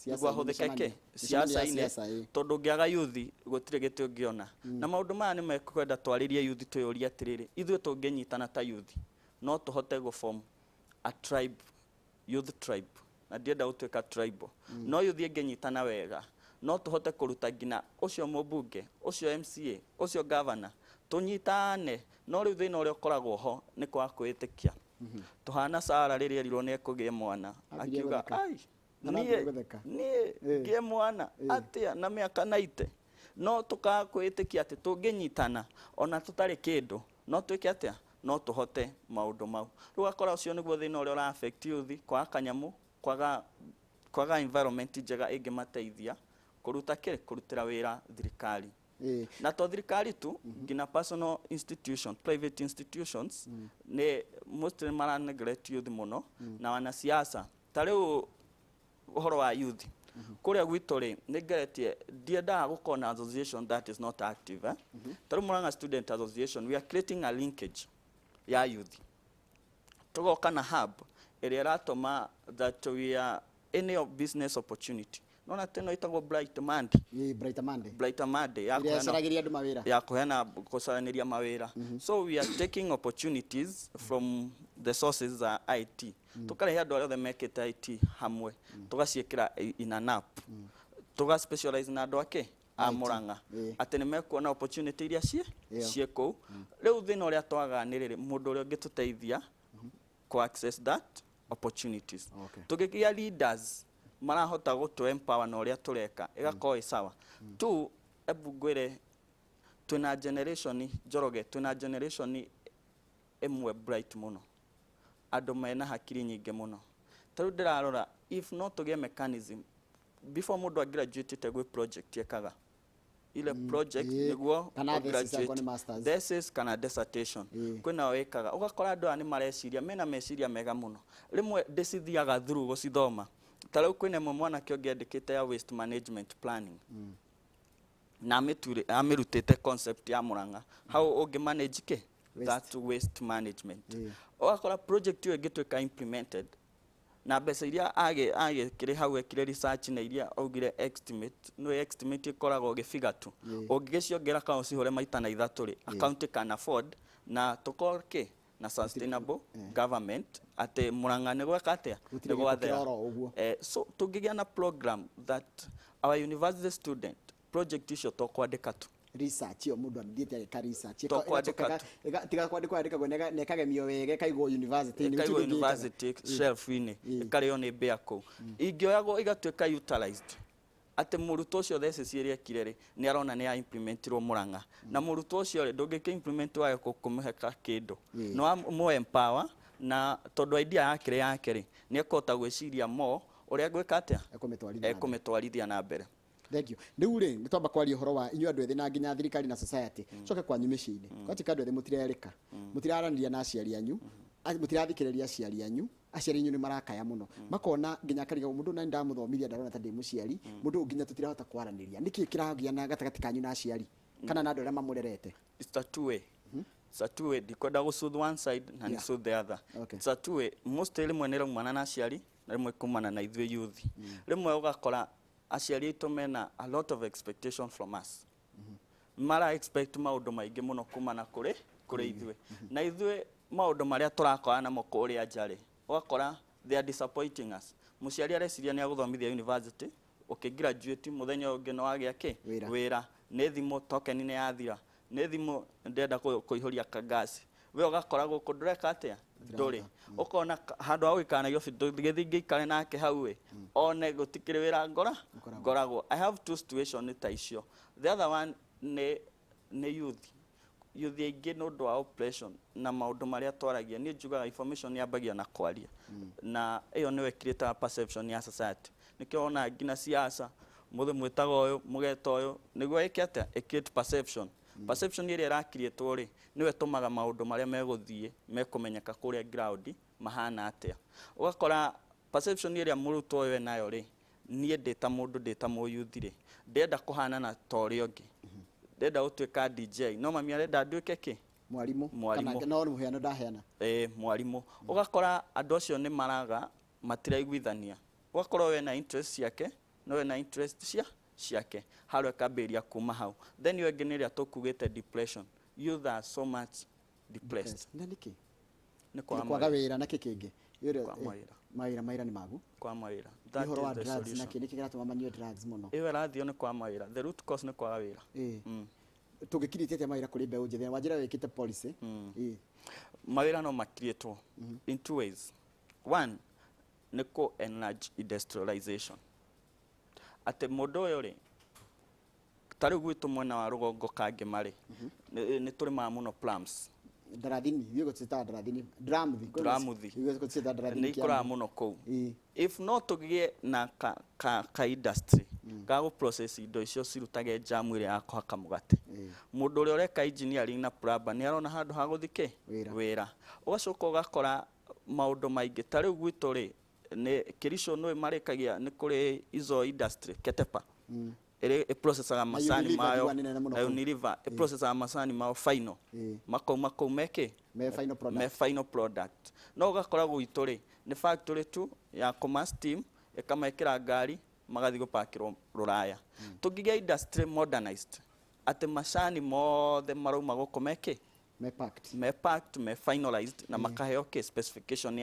nĩguo ahũthĩke ciaca-inĩ tondũ ngĩaga yuthi gũtirĩ gĩtĩ ũngĩona na maũndũ maya nĩ mekwenda twarĩrie yuthi twĩyũrie atĩrĩrĩ ithuĩ tũngĩnyitana ta yuthi no tũhote gũform a tribe youth tribe na ndienda gũtuĩka tribal no yuthi ĩngĩnyitana wega no tũhote kũruta nginya ũcio mũmbunge ũcio MCA ũcio governor tũnyitane no rĩu thĩna ũrĩa ũkoragwo ho nĩ kwaga kwĩĩtĩkia tũhana Sara rĩrĩa erirwo nĩ ekũgĩa mwana akiuga ai niĩ ngĩe mwana atĩa na mĩaka 90 no tũkaga kwĩĩtĩkia atĩ tũngĩnyitana ona tũtarĩ kĩndũ no twĩke atĩa no tũhote maũndũ mau rĩu akora ũcio nĩguo thĩna ũrĩa ũra affect youth kwaga kanyamũ kwaga environment njega ĩngĩmateithia kũrutĩra wĩra thirikari na to thirikari tu ngina personal institution private institutions ne mostly mara neglect youth muno na wanasiasa tariu uhoro wa youth kuria gwitũ rĩ nĩngeretie ndiendaga gũkorwo na association that is not active tariu Murang'a Student Association we are creating a linkage ya youth tugoka na hub ĩrĩa ĩratũma that we are any of business opportunity nona teno itagwo Bright Monday Bright Monday ya kuheana kusaranĩria mawĩra so we are taking opportunities from the sources za IT tukarehe andũ arĩa othe mekĩte IT hamwe tugaciĩkĩra in an app tuga specialize na andũ ake a Murang'a atĩ nĩ mekuona opportunity iria ciĩ kũu rĩu thĩna ũrĩa twaga nĩ rĩrĩ mũndũ ũrĩa ũngĩtũteithia ku access that opportunities tũgĩgĩa leaders marahota gũtũ empower na ũrĩa tũreka ĩgakorwo sawa tu ebu ngwĩre twĩna generation Njoroge twĩna generation ĩmwe bright muno andũ mena hakiri nyingĩ muno tarĩu ndĩrarora if not tũgĩe mechanism before mũndũ agraduate gwĩ project ekaga ile project nĩguo thesis kana dissertation kwĩna wekaga ũgakora andũ nĩ mareciria mena meciria mega muno rĩmwe ndĩcithiaga through gũcithoma tarĩu kwĩna mwana kĩongĩandĩkĩte ya waste management planning na amĩrutĩte concept ya Murang'a how ũngĩ manage that waste management ũgakora project ĩyo ĩngĩtuĩka implemented na mbeca iria agĩkĩrĩ hau ekire research na iria augire estimate no estimate ikoragwo gĩbiga tu ũngĩgĩciongera kana ũcihũre maita na ithatũ rĩ account can afford na tũkorke na sustainable government atĩ Murang'a nĩ gweka atĩa nĩ gwathera so tũngĩgĩa na program that our university student project icio tũkwandĩka tu research yo mundu athiete ageka research tiga kwandikwo nekagemio wega kaigwo university shelf ini ikarĩo nĩ mbĩa kũu ingĩoyagwo igatuĩka utilized atĩ mũrutwo ũcio thesis iria ekire nĩ arona nĩ ya implementirwo Murang'a na mũrutwo ũcio ndũngĩka implement wage kũmũheka kĩndũ no mo empower na tondũ idea yake nĩ ekũhota gwĩciria mo ũrĩa gwĩka atĩa ekũmĩtwarithia na mbere. Thank you. Rĩu rĩ nĩ twamba kwaria ũhoro wa inyuĩ andũ ethĩ na nginya thirikari na society coke kwanyu mĩciĩ-inĩ kwatika andũ ethĩ mũtirerĩka mũtiraranĩria na aciari anyu mũtirathikĩrĩria aciari anyu aciari anyu nĩ marakaya mũno makona nginya kariga mũndũ na ndamũthomithia ndarona ta ndĩ mũciari mũndũ nginya tũtirahota kwaranĩria nĩkĩ kĩragĩa na gatagatĩ kanyu na aciari kana na andũ arĩa mamũrerete? It's a two way. It's a two way. Ndikwenda gũsoothe one side na ni soothe the other. It's a two way. Most rĩmwe nĩ raumana na aciari na rĩmwe kumana na ithuĩ youth. Rĩmwe ũgakora aciari aitũ mena a lot of expectation from us. Mara expect maũndũ maingĩ mũno kumana kũrĩ ithuĩ na ithuĩ maũndũ marĩa tũrakorana namo kũrĩa njarĩ ũgakora they are disappointing us. Mũciari areciria nĩ agũthomithia university graduate mũthenya ũngĩ no wagĩa wĩra nĩ thimũ token nĩ yathira nĩ thimũ ndenda kũihũria kangasi we ũgakora gũkũ ndũreka atĩa ndũrĩ ũkona handũ ha gũikaranagia gĩthiĩ ngĩikare nake hau one gũtikĩrĩ wĩra ngoragwo. I have two situations ta icio. The other one nĩ youth aingĩ nĩ ũndũ wa oppression na maũndũ marĩa twaragia niĩ njugaga information yambagia na kwaria na ĩyo nĩwe creator perception ya society nĩkĩo ona nginya siasa mũthĩ mwĩtaga ũyũ mũgeta ũyũ nĩguo ĩkĩate create perception ĩrĩa ĩrakiriĩtwo rĩ nĩwe tũmaga maũndũ marĩa megũthiĩ mekũmenyeka kũrĩa ground mahana atĩa ũgakora perception ĩrĩa mũrutwo ũyũ nayo rĩ niĩ ndĩta mũndũ ndĩta mũyuthi rĩ ndenda kũhana na torĩa ũngĩ ndenda gũtuĩka DJ no mami arenda nduĩke mwarimũ kana no mũhiano ndaheana mwarimũ ũgakora andũ acio nĩ maraga matiraiguithania ũgakora we na interest ciake no we na interest ciake harũ akambĩria kuma hau then you again ĩrĩa tũkugĩte depression youth are so much depressed nĩ kwaga wĩra na kĩkĩngĩ mawĩra nĩ magu kwa mawĩra that is the solution na kĩnĩ kĩgatũma manyue drugs mũno ĩyo ĩrathio nĩ kwa mawĩra the root cause nĩ kwaga wĩra tũngĩkirĩtie atĩa mawĩra kũrĩ mbeũ njĩthĩ wanjĩra wĩkĩte policy mawĩra no makiriĩtwo in two ways. One nĩ ku enlarge industrialization atĩ mũndũ ũyũ rĩ tarĩ gwitũ mwena wa rũgongo kange marĩ nĩ tũrĩmaga mũno plums ndarathini hiyo gũtita ndarathini dramuthi nĩ ikũraga mũno kũu if no tũgĩe na ka industry ga process indo icio cirutage jamu ĩrĩa ya kũhaka mũgate mũndũ ũrĩa ũreka engineering na plumber nĩ arona handũ ha gũthike wĩra ũgacoka ũgakora maũndũ maingĩ ta rĩu gwitũ rĩ nĩ Kericho nĩ marĩkagia nĩ kũrĩ izo industry Ketepa ĩrĩ processaga macani mayo na Unilever processaga macani mayo final makau meke me final product no ũgakora gwitũ rĩ nĩ factory tu ya kũma steam ĩkamekĩra ngari magathi gũpakĩrwo Rũraya tũngĩgĩa industry modernized atĩ macani mothe marauma gũkũ me packed me finalized na makaheo specification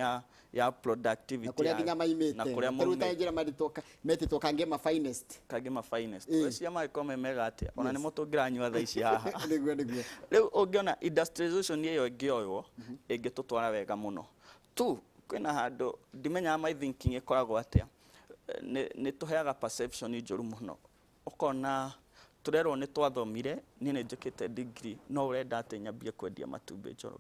ya productivity na kuria nginya maimite na kuria mũruta njira metĩtwo kange ma finest cia maikome megate ona nĩ mũtũngĩranyua thaa ici haha nĩguo rĩu ũngĩona industrialization ĩyo ĩngĩoywo ĩngĩtũtwara wega mũno tu kwĩna handũ ndimenyaga my thinking ĩkoragwo atĩa nĩ tũheaga perception njũru mũno ũkona turerwo nĩ twathomire niĩ nĩ njĩkĩte degree no ũrenda atĩ nyambie kwendia matumbĩ njoro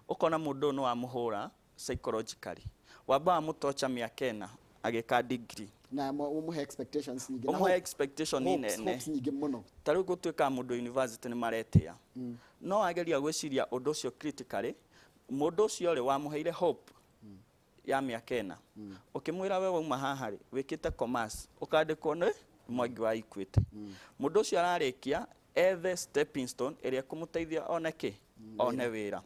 ũkona mũndũ nĩ wamũhũra psychologically wamba mũtocha mĩaka 4 agĩka degree na umuhe expectations nyingĩ umuhe expectation nene nyingĩ mũno ta rĩu gũtuĩka mũndũ university nĩ maretĩa no ageria gwĩciria ũndũ ũcio critically mũndũ ũcio rĩ wamũheire hope ya mĩaka 4 ũkĩmwĩra we wauma haha rĩ wĩkĩte commerce ũkandĩkwo nĩ Mwangi wa Equity mũndũ ũcio ararĩkia ethe stepping stone ĩrĩa kũmũteithia one wĩra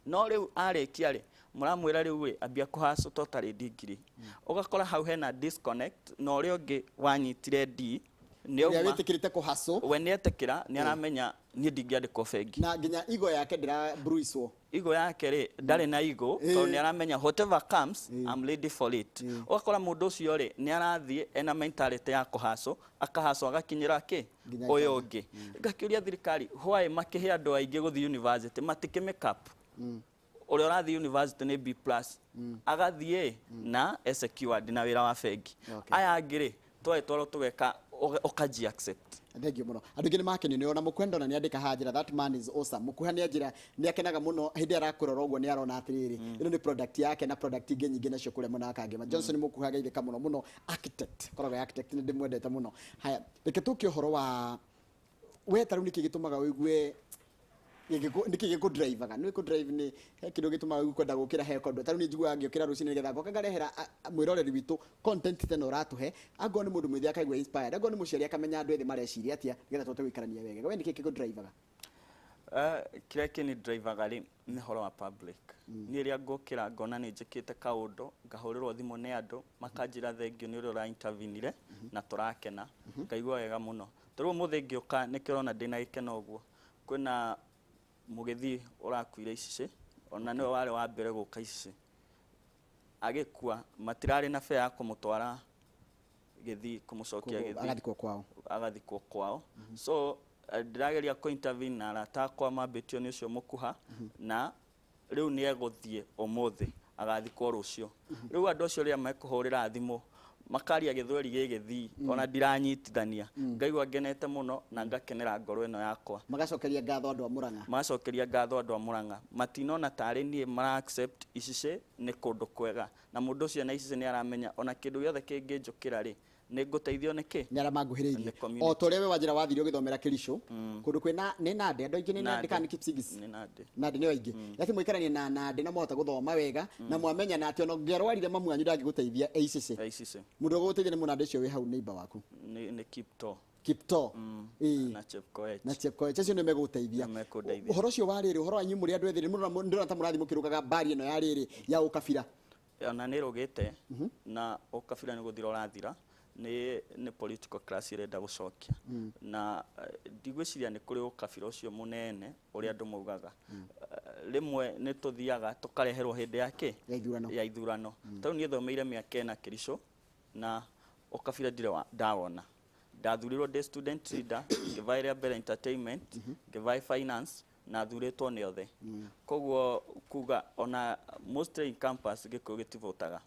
no rĩu arĩkia rĩ mũramwĩra rĩu we ambia kũhaco totarĩ degree ũgakora hau hena disconnect na ũrĩa ũngĩ wanyitire D nĩ wĩtĩkĩrĩte kũhaco we nĩetĩkĩra nĩ aramenya niĩ ndingĩandĩkwo bengi na nginya ego yake ndĩra bruiswo ego yake rĩ ndarĩ na ego tondũ nĩ aramenya whatever comes I'm ready for it ũgakora mũndũ ũcio rĩ nĩ arathiĩ ena mentality ya kũhaco akahaco agakinyĩra ũyũ ũngĩ ngakĩũria thirikari why makĩhe andũ aingĩ gũthiĩ university matikĩmake up ũrĩa ũrathiĩ university nĩ B+ agathiĩ na secured na wĩra wa bengi aya angĩ rĩ twarwo tũgeka okaji accept thengio mũno andũ aingĩ nĩ makenio nĩ ona mũkwenda na nĩ andĩka hanjĩra that man is awesome mũkuha nĩ anjĩra nĩ akenaga mũno hĩndĩ arakũrora ũguo nĩ arona atĩrĩrĩ ĩno nĩ product yake na product ingĩ nyingĩ nacio kũrĩa mũna akangema Johnson mũkuha geithĩka mũno architect koragwo architect nĩ ndĩmwendete mũno haya reke tũkie ũhoro wa we tarũ nĩ kĩgĩtũmaga wĩgue niki gĩkũ drivaga nĩ gĩkũ drive nĩ kĩndũ gĩtũmaga kwenda gũkĩra he kondo tarũ nĩ njiguaga ngĩũkĩra rũcinĩ nĩgetha ngoka ngarehera mwĩroreri witũ content tena ũratũhe angorwo nĩ mũndũ mwĩthĩ akaigua inspired angorwo nĩ mũciari akamenya andũ ethĩ mareciria atĩa nĩgetha tũhote gũikarania wega we nĩkĩ gĩkũ drivaga kĩrĩa kĩnĩ drivaga rĩ nĩ horo wa public niĩ rĩrĩa ngũkĩra ngona nĩ njĩkĩte kaũndũ ngahũrĩrwo thimũ nĩ andũ makanjĩra thengio nĩ ũrĩa ũraintervenire na tũrakena ngaigua wega mũno tarĩu mũthĩ ngĩũka nĩkĩo ũrona ndĩna gĩkeno ũguo kwĩna mũgĩthi ũrakuire Icici ona nĩwe warĩ wa mbere gũka Icici agĩkua matirarĩ na fare ya kũmũtwara gĩthi kũmũcokia gĩthi agathikwo kwao so ndĩrageria kũ-intervene na arata akwa mambĩtio nĩ ũcio mũkuha na rĩu nĩ egũthiĩ ũmũthĩ agathikwo rũcio rĩu andũ acio rĩrĩa mekũhũrĩra thimũ makaria gĩthweri gĩgĩthi ona ndiranyitithania ngaigua ngenete mũno na ngakenera ngoro ĩno yakwa magacokeria ngatho andũ a Mũrang'a matinona tarĩ niĩ mara accept Icici nĩ kũndũ kwega na mũndũ ũcio na Icici nĩ aramenya ona kĩndũ gĩothe kĩngĩnjũkĩra rĩ nĩ ngũteithio nĩkĩ nĩ aramanguhĩrĩirie o ta ũrĩa we wanjĩra wathire ũgĩthomera Kericho kũndũ kwĩna nĩ Nandi andũ aingĩ nĩ Nandi kana Kipsigis Nandi nĩ aingĩ yathi mũikaranie na Nandi na mũhota gũthoma wega na mwamenya na atĩ ona ngĩarwarire mamu wanyu ndangĩgũteithia Icici mũndũ ũgũgũteithia nĩ mũnandi ũcio wĩ hau neighbor waku nĩ Kipto na Chepkoech acio nĩ megũteithia ũhoro ũcio wa rĩrĩ ũhoro wanyu mũrĩ andũ ethĩ ndĩrona ta mũrathi mũkĩrũgaga mbari ĩno ya rĩrĩ ya ũkabira ona nĩ rũgĩte na ũkabira nĩ gũthira ũrathira nĩ political class irenda gũcokia na ndigwĩciria nĩ kũrĩ ũkabira ũcio mũnene ũrĩa andũ maugaga rĩmwe nĩ tũthiaga tũkareherwo hĩndĩ yake ya ithurano tarĩu niĩ thomeire mĩaka 4 Kericho na ũkabira ndirĩ ndawona ndathurirwo ndĩ student leader ngĩvaĩ rĩa mbere entertainment ngĩvaĩ finance na thurĩtwo nĩ othe koguo kuga ona mostly in campus gĩkũyũ gĩtivotaga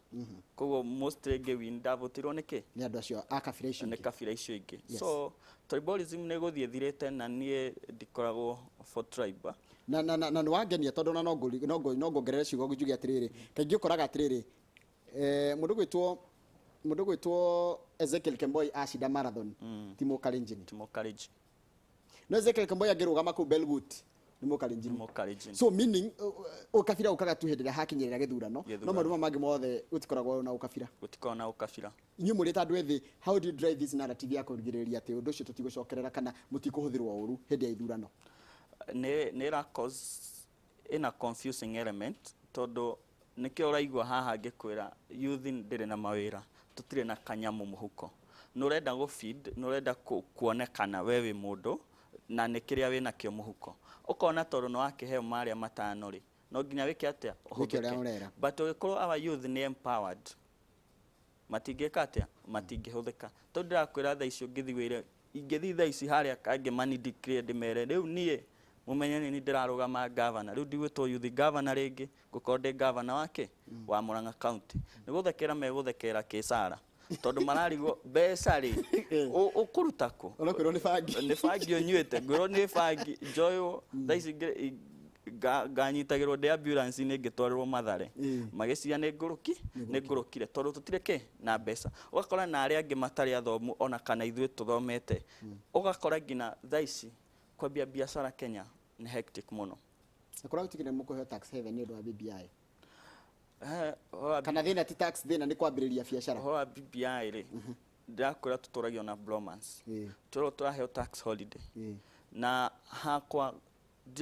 koguo mostly ngĩwin ndavotirwo nĩkĩ nĩ andũ acio a kabira icio nĩ kabira icio ingĩ so tribalism nĩ gũthiĩ thirĩte na niĩ ndikoragwo for tribe na nĩ wangenia tondũ na no ngongerere ciugo njuge atĩrĩrĩ kaingĩ ũkoraga atĩrĩrĩ mũndũ gwĩtwo mundu gwitwo Ezekiel Kemboi acida marathon Timo Kalenjin no Ezekiel Kemboi agirugama ku Belgut ni Kalenjin so meaning ukabira ukaga tu hindira hakinyirira githurano no maruma mangi mothe utikoragwo na ukabira inyu muri ta ndwethi how do you drive this narrative ya kurigiriria ati undu ucio tutigucokerera kana mutikuhuthirwo uru hindi ya ithurano ne ra cause in a confusing element todo nikio uraigwa haha ngikwira youth ndire na mawira tutire na kanyamu muhuko nurenda go feed nurenda kuonekana wewe mundu na nikiria wina kio muhuko ukona toro no akiheo maria matano ri no nginya wiki atia but ugikorwo our youth ni empowered matingeka atia matingihuthika to ndirakwira tha icio ngithiwire ingithi tha ici haria kangi mani declare ndimere riu nie mumenyani ni ndirarugama governor riu ndigwitwo youth governor ringi gukonde governor wake wa Murang'a county niguthekera meguthekera Kisara tondu mararigwo mbeca ri ukurutako onakwirwo ni bangi onyuite ngwirwo ni bangi njoyo thaici ganyitagirwo de ambulance ni ngitwarirwo Mathare magiciria ni ngurukire tondu tutireke na mbeca ugakora na aria angi matari athomu ona kana ithuĩ tuthomete ugakora ngina thaici kwambia biashara Kenya ni hectic muno akora gutikire mukuhe tax haven ni undu wa BBI kana thina ti tax thina ni kwambiriria biashara ho BBI ri ndakora tuturagio na bromance turaheo tax holiday na hakwa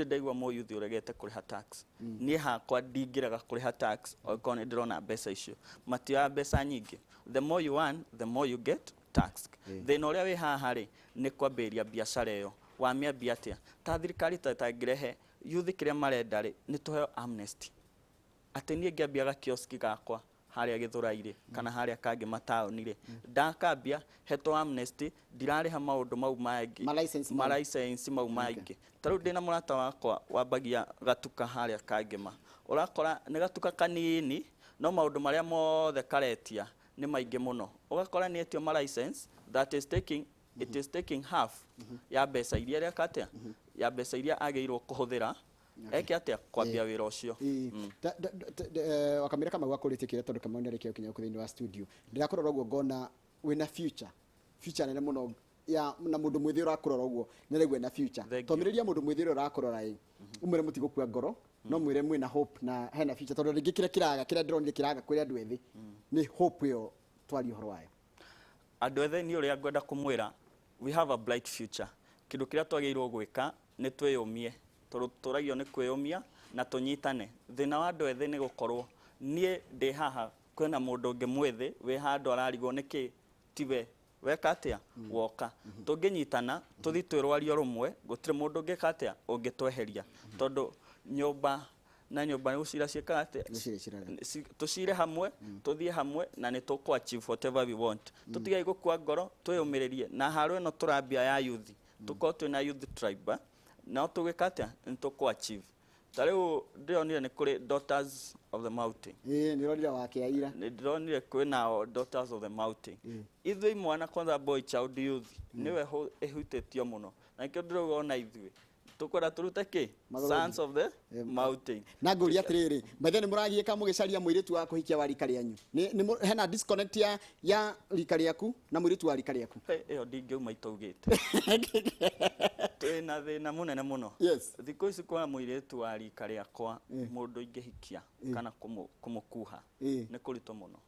ndaigwa mo youth uregete kuriha tax ni hakwa ndingiraga kuriha tax okone ndirona mbeca icio matia mbeca nyingi the more you earn the more you get tax then uria wi haha ri ni kwambiria biashara iyo wamia biatia ta thirikari tatangirehe youth kiria marenda ri ni tuheo amnesty ati nie ngiambiaga kioski gakwa haria Githuraire kana haria kangi mataonire ndakambia heto amnesty ndirariha maundu mau mangi ma license mau mangi taru ndina murata wakwa wambagia gatuka haria kangima urakora ni gatuka kanini no maundu maria mothe karetia ni maingi muno ugakora ni etio ma license that is taking it is taking half ya mbeca iria ria katia ya mbeca iria ageirwo kuhuthira eke atia kwambia wira ucio wakamira kama gwakurite kire tondu kama ndari kio kinya kuthini wa studio ndirakorora uguo ngona wina future nene muno ya na mundu mwithi urakorora uguo niregwe na future tomiriria mundu mwithi urakorora umure mutigukua ngoro no mwire mwina hope na hena future tondu ringi kira ndironire kiraga kwiri andu ethi ni hope yo twari horo wayo andu ethi ni uria ngwenda kumwira we have a bright future kindu kiria twagirwo gwika ni twiyumie turagio ni kwiyumia na tunyitane thina wa andu ethi ni gukorwo nie ndi haha kwena mundu ungi mwithi we handu ararigwo niki tiwe weka atia woka tunginyitana tuthi twirwario rumwe gutire mundu ungi katia ungitweheria tondu nyumba ni ucira cieka atia tucire hamwe tuthie hamwe na ni tukwa achieve whatever we want tutigai gukua ngoro twiyumiririe na haru eno turambia ya youth tuko twina youth tribe na tugika atia ntukwa achieve tariu ndionire ni kuri daughters of the mountain nironire wake aira ndironire kwina daughters of the mountain ithui mwana kwanza boy child youth niwe ehutetio muno na ikio ndirona ithui tukora turute ki sons of the mountain na nguri atiriri mbethe ni muragieka mugicaria muiritu wa kuhikia wa rika rianyu ni hena disconnect ya rika riaku na muiritu wa rika riaku iyo ndingiuma itaugite twina thina munene muno thikũ ici kwa muiritu wa rika riakwa mundu ingihikia kana kumukuha ni kurito muno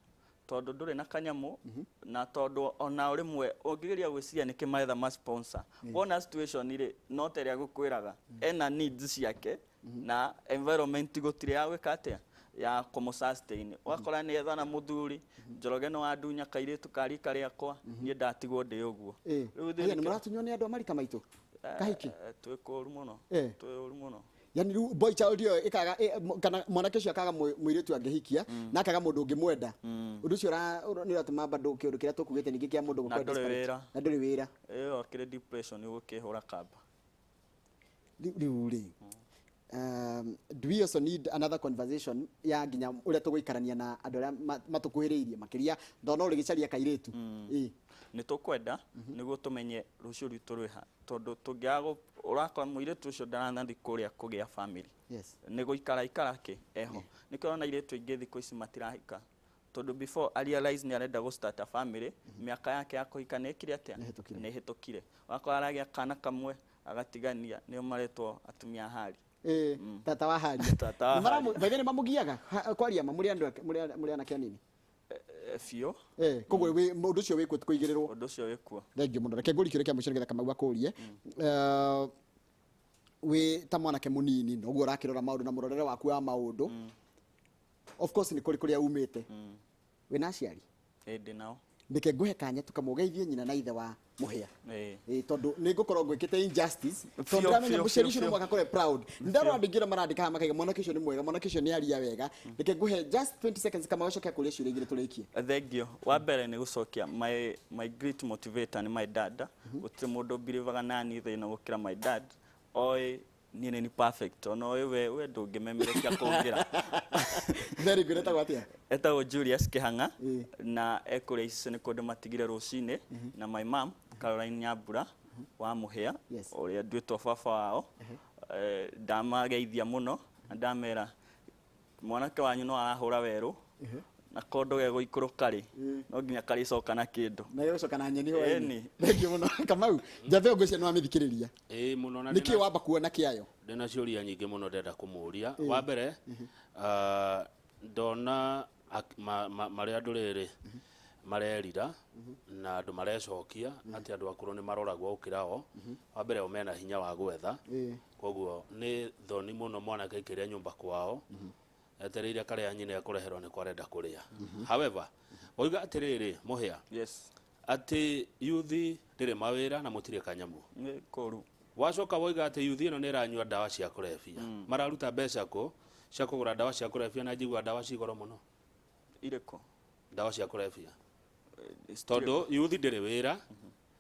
tondu nduri na kanyamu na tondu ona rimwe ungigeria gwiciria niki maetha ma sponsor wona situation ire no teria gukwiraga ena needs ciake na environment gutire ya gwika atia ya kumussustain wakora ni ethana muthuri njoroge no adunya kairitu kari kariakwa nie ndatigwo ndi uguo riu ni muratunyo ni andu amarika maitu kahiki twikoru muno twiuru muno yani boy child yo ikaga kana mwanake ucio akaga muiritu angihikia na akaga mundu ungimwenda undu ucio ni ratuma bado kiundu kiria tukugite ningi kia mundu gukwenda na nduri wira iyo kire depression igukihura kamba riu do we also need another conversation ya ginya uria tuguikarania na andu aria matukuhiriirie makiria ndona urigicaria kairitu ni tukwenda niguo tumenye rucio rwitu rwiha tondu tungiago urakora muiritu ucio ndanathi kuria kugia family ni guikara ki eho nikio na iretu ingi thiko ici matirahika tondu before I realize ni arenda go start a family miaka yake ya kuhika nä kä atia nä hä tå kire wakora aragia kana kamwe agatigania nä maretwo atumia hari tata wa hari nä mamugiaga kwaria ma mũrĩ anake anini biũ koguo ũndũ ũcio wĩkuo ti kũigĩrĩrwo ũndũ ũcio wĩkuo thengiũ mũno reke ngũrikĩũria kĩa mũico nĩgetha Kamau akũrie wĩ ta mwanake mũnini noguo ũrakĩrora maũndũ na mũrorere waku wa maũndũ of course nĩ kũrĩ kũrĩa umĩte wĩna aciari ĩndĩ nao ndeke ngũhe kanya tũkamũgeithie nyina na ithe wa Muhia tondũ nĩ ngũkorwo ngwĩkĩte injustice tondũ ndĩramenya mũciari ũcio nĩ mwaka kũrĩ proud ndarora ndingĩra marandĩka haha makaiga mwanake ũcio nĩ mwega mwanake ũcio nĩ aria wega reke ngũhe just 20 seconds kama ũcoke kũrĩa ciũria igĩrĩ tũrĩkie thengiũ wa mbere nĩ gũcokia my great motivator nĩ my dad gũtirĩ mũndũ mbirivaga nani thĩna gũkĩra my dad oĩ niĩ nĩ perfect ona oĩ we ndũngĩmemerekia kũngĩra very good etagwo atĩa etagwo Julius Kĩhang'a na ekũrĩa icio nĩ kũndũ matigire rũcinĩ na my mom Caroline Nyambura wa Muhia ũrĩa nduĩtwo baba wao ndamageithia mũno na ndamera mwanake wanyu no arahũra werũ na kondo gego ikũrũka rĩ no nginya karĩcoka na kĩndũ na gĩcoka na nyeni hwaĩ-inĩ thengiũ mũno Kamau Jabe ngwĩciria nĩ wamĩthikĩrĩria mũno na nĩkĩ wamba kuona kĩayo ndĩna ciũria nyingĩ mũno ndenda kũmũria wa mbere ndona marĩa andũ rĩrĩ marerira na andũ marecokia atĩ andũ akũrũ nĩ maroragwo gũkĩra o wa mbere o mena hinya wa gwetha koguo nĩ thoni mũno mwanake aikĩria nyũmba kwao etereire karĩa nyina ekũreherwo nĩ kwarenda kũrĩa however oiga atĩrĩrĩ Muhia atĩ yuthi ndĩrĩ mawĩra na mũtirĩ kanyamũ kũru wacoka woiga atĩ yuthi ĩno nĩ ĩranyua ndawa cia kũrebia mararuta mbeca kũ cia kũgũra ndawa cia kũrebia na njigua ndawa cigoro mũno irĩkũ ndawa cia kũrebia tondũ yuthi ndĩrĩ wĩra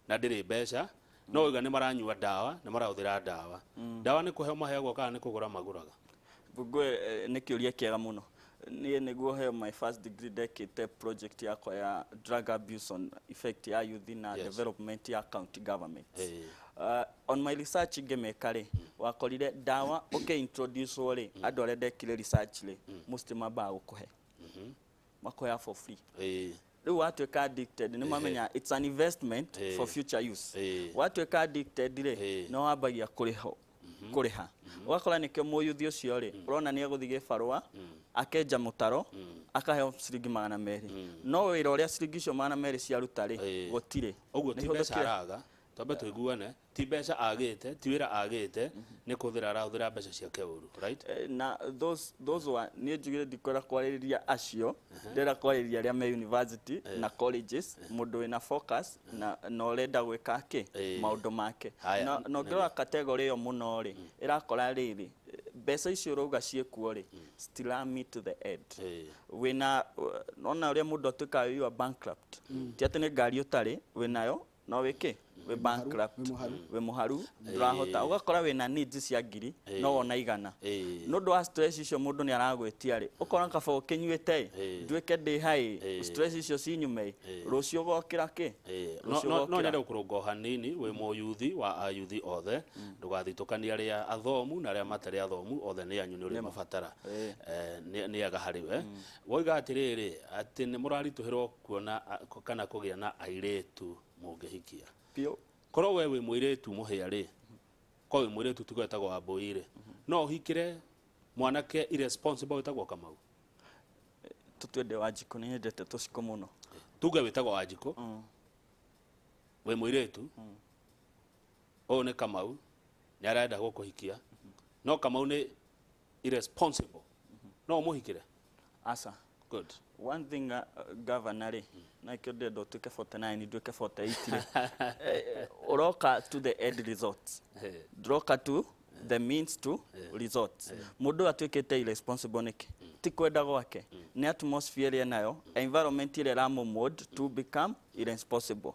na ndĩrĩ mbeca no oiga nĩ maranyua ndawa nĩ marahũthĩra ndawa ndawa nĩ kũheo maheagwo kana nĩ kũgũra magũraga ngwe nĩ kĩũria kĩega mũno niĩ nĩguo heo my first degree ndekĩte project yakwa ya drug abuse on effect ya youth na development ya county government on my research ngĩmeka rĩ wakorire ndawa introduce rĩ andũ arĩa ndekire research rĩ most mambaga gũkũhe makoya for free rĩu watuĩka addicted nĩ mamenya it's an investment for future use watuĩka addicted rĩ no wambagia kũrĩha wakora nĩkĩo mũyuthi ũcio rĩ ũrona nĩ egũthiĩ gĩbarũa akenja mũtaro akaheo ciringi 200 no wĩra ũrĩa ciringi icio 200 ciaruta rĩ gũtirĩ ũguo ti mbeca araga twambe tũiguane ti mbeca agĩte ti wĩra agĩte nĩ kũhũthĩra arahũthĩra mbeca ciake ũru right na those were niĩ njugire ndikwenda kwarĩrĩria acio ndĩrenda kwarĩrĩria arĩa me university na colleges mũndũ wĩna focus na ũrenda gwĩka kĩ maũndũ make na ũngĩrora category ĩyo mũno rĩ ĩrakora rĩrĩ mbeca icio ũrauga ciĩkuo rĩ still meet to the end wĩna nona ũrĩa mũndũ atuĩkaga you are bankrupt ti atĩ nĩ ngari ũtarĩ wĩnayo no wĩkĩ we bankrupt we muharu ndurahota ugakora we na needs cia ngiri no wona igana no ndo wa stress icio mundu ni aragwetia ri ukora kaba ukinyuite nduike ndi hai stress icio cinyume rucio gokira ki no nyende kurongo hanini we moyuthi wa ayuthi othe ndugathitũkania ria athomu na ria matari athomu othe ni anyu ni uri mabatara ni aga hariwe woiga atiriri ati ni murarituhirwo kuona kana kugia na airetu mungihikia pio korwo we mwiritu Muhia ri ko we mwiritu tugwetagwo Wambũi no hikire mwanake irresponsible wetagwo Kamau tutwende Wanjikũ ni nyendete tuciko muno tuge wetagwo Wanjikũ we mwiritu o ne Kamau ni arenda gukuhikia no Kamau ni irresponsible no muhikire asa good one thing governor na kĩonde ndo tuke 49 nduke 48 uroka to the end results droka to the means to results mundu atuikite irresponsible niki ti kwenda gwake ni atmosphere ya nayo environment ile ramo mode to become irresponsible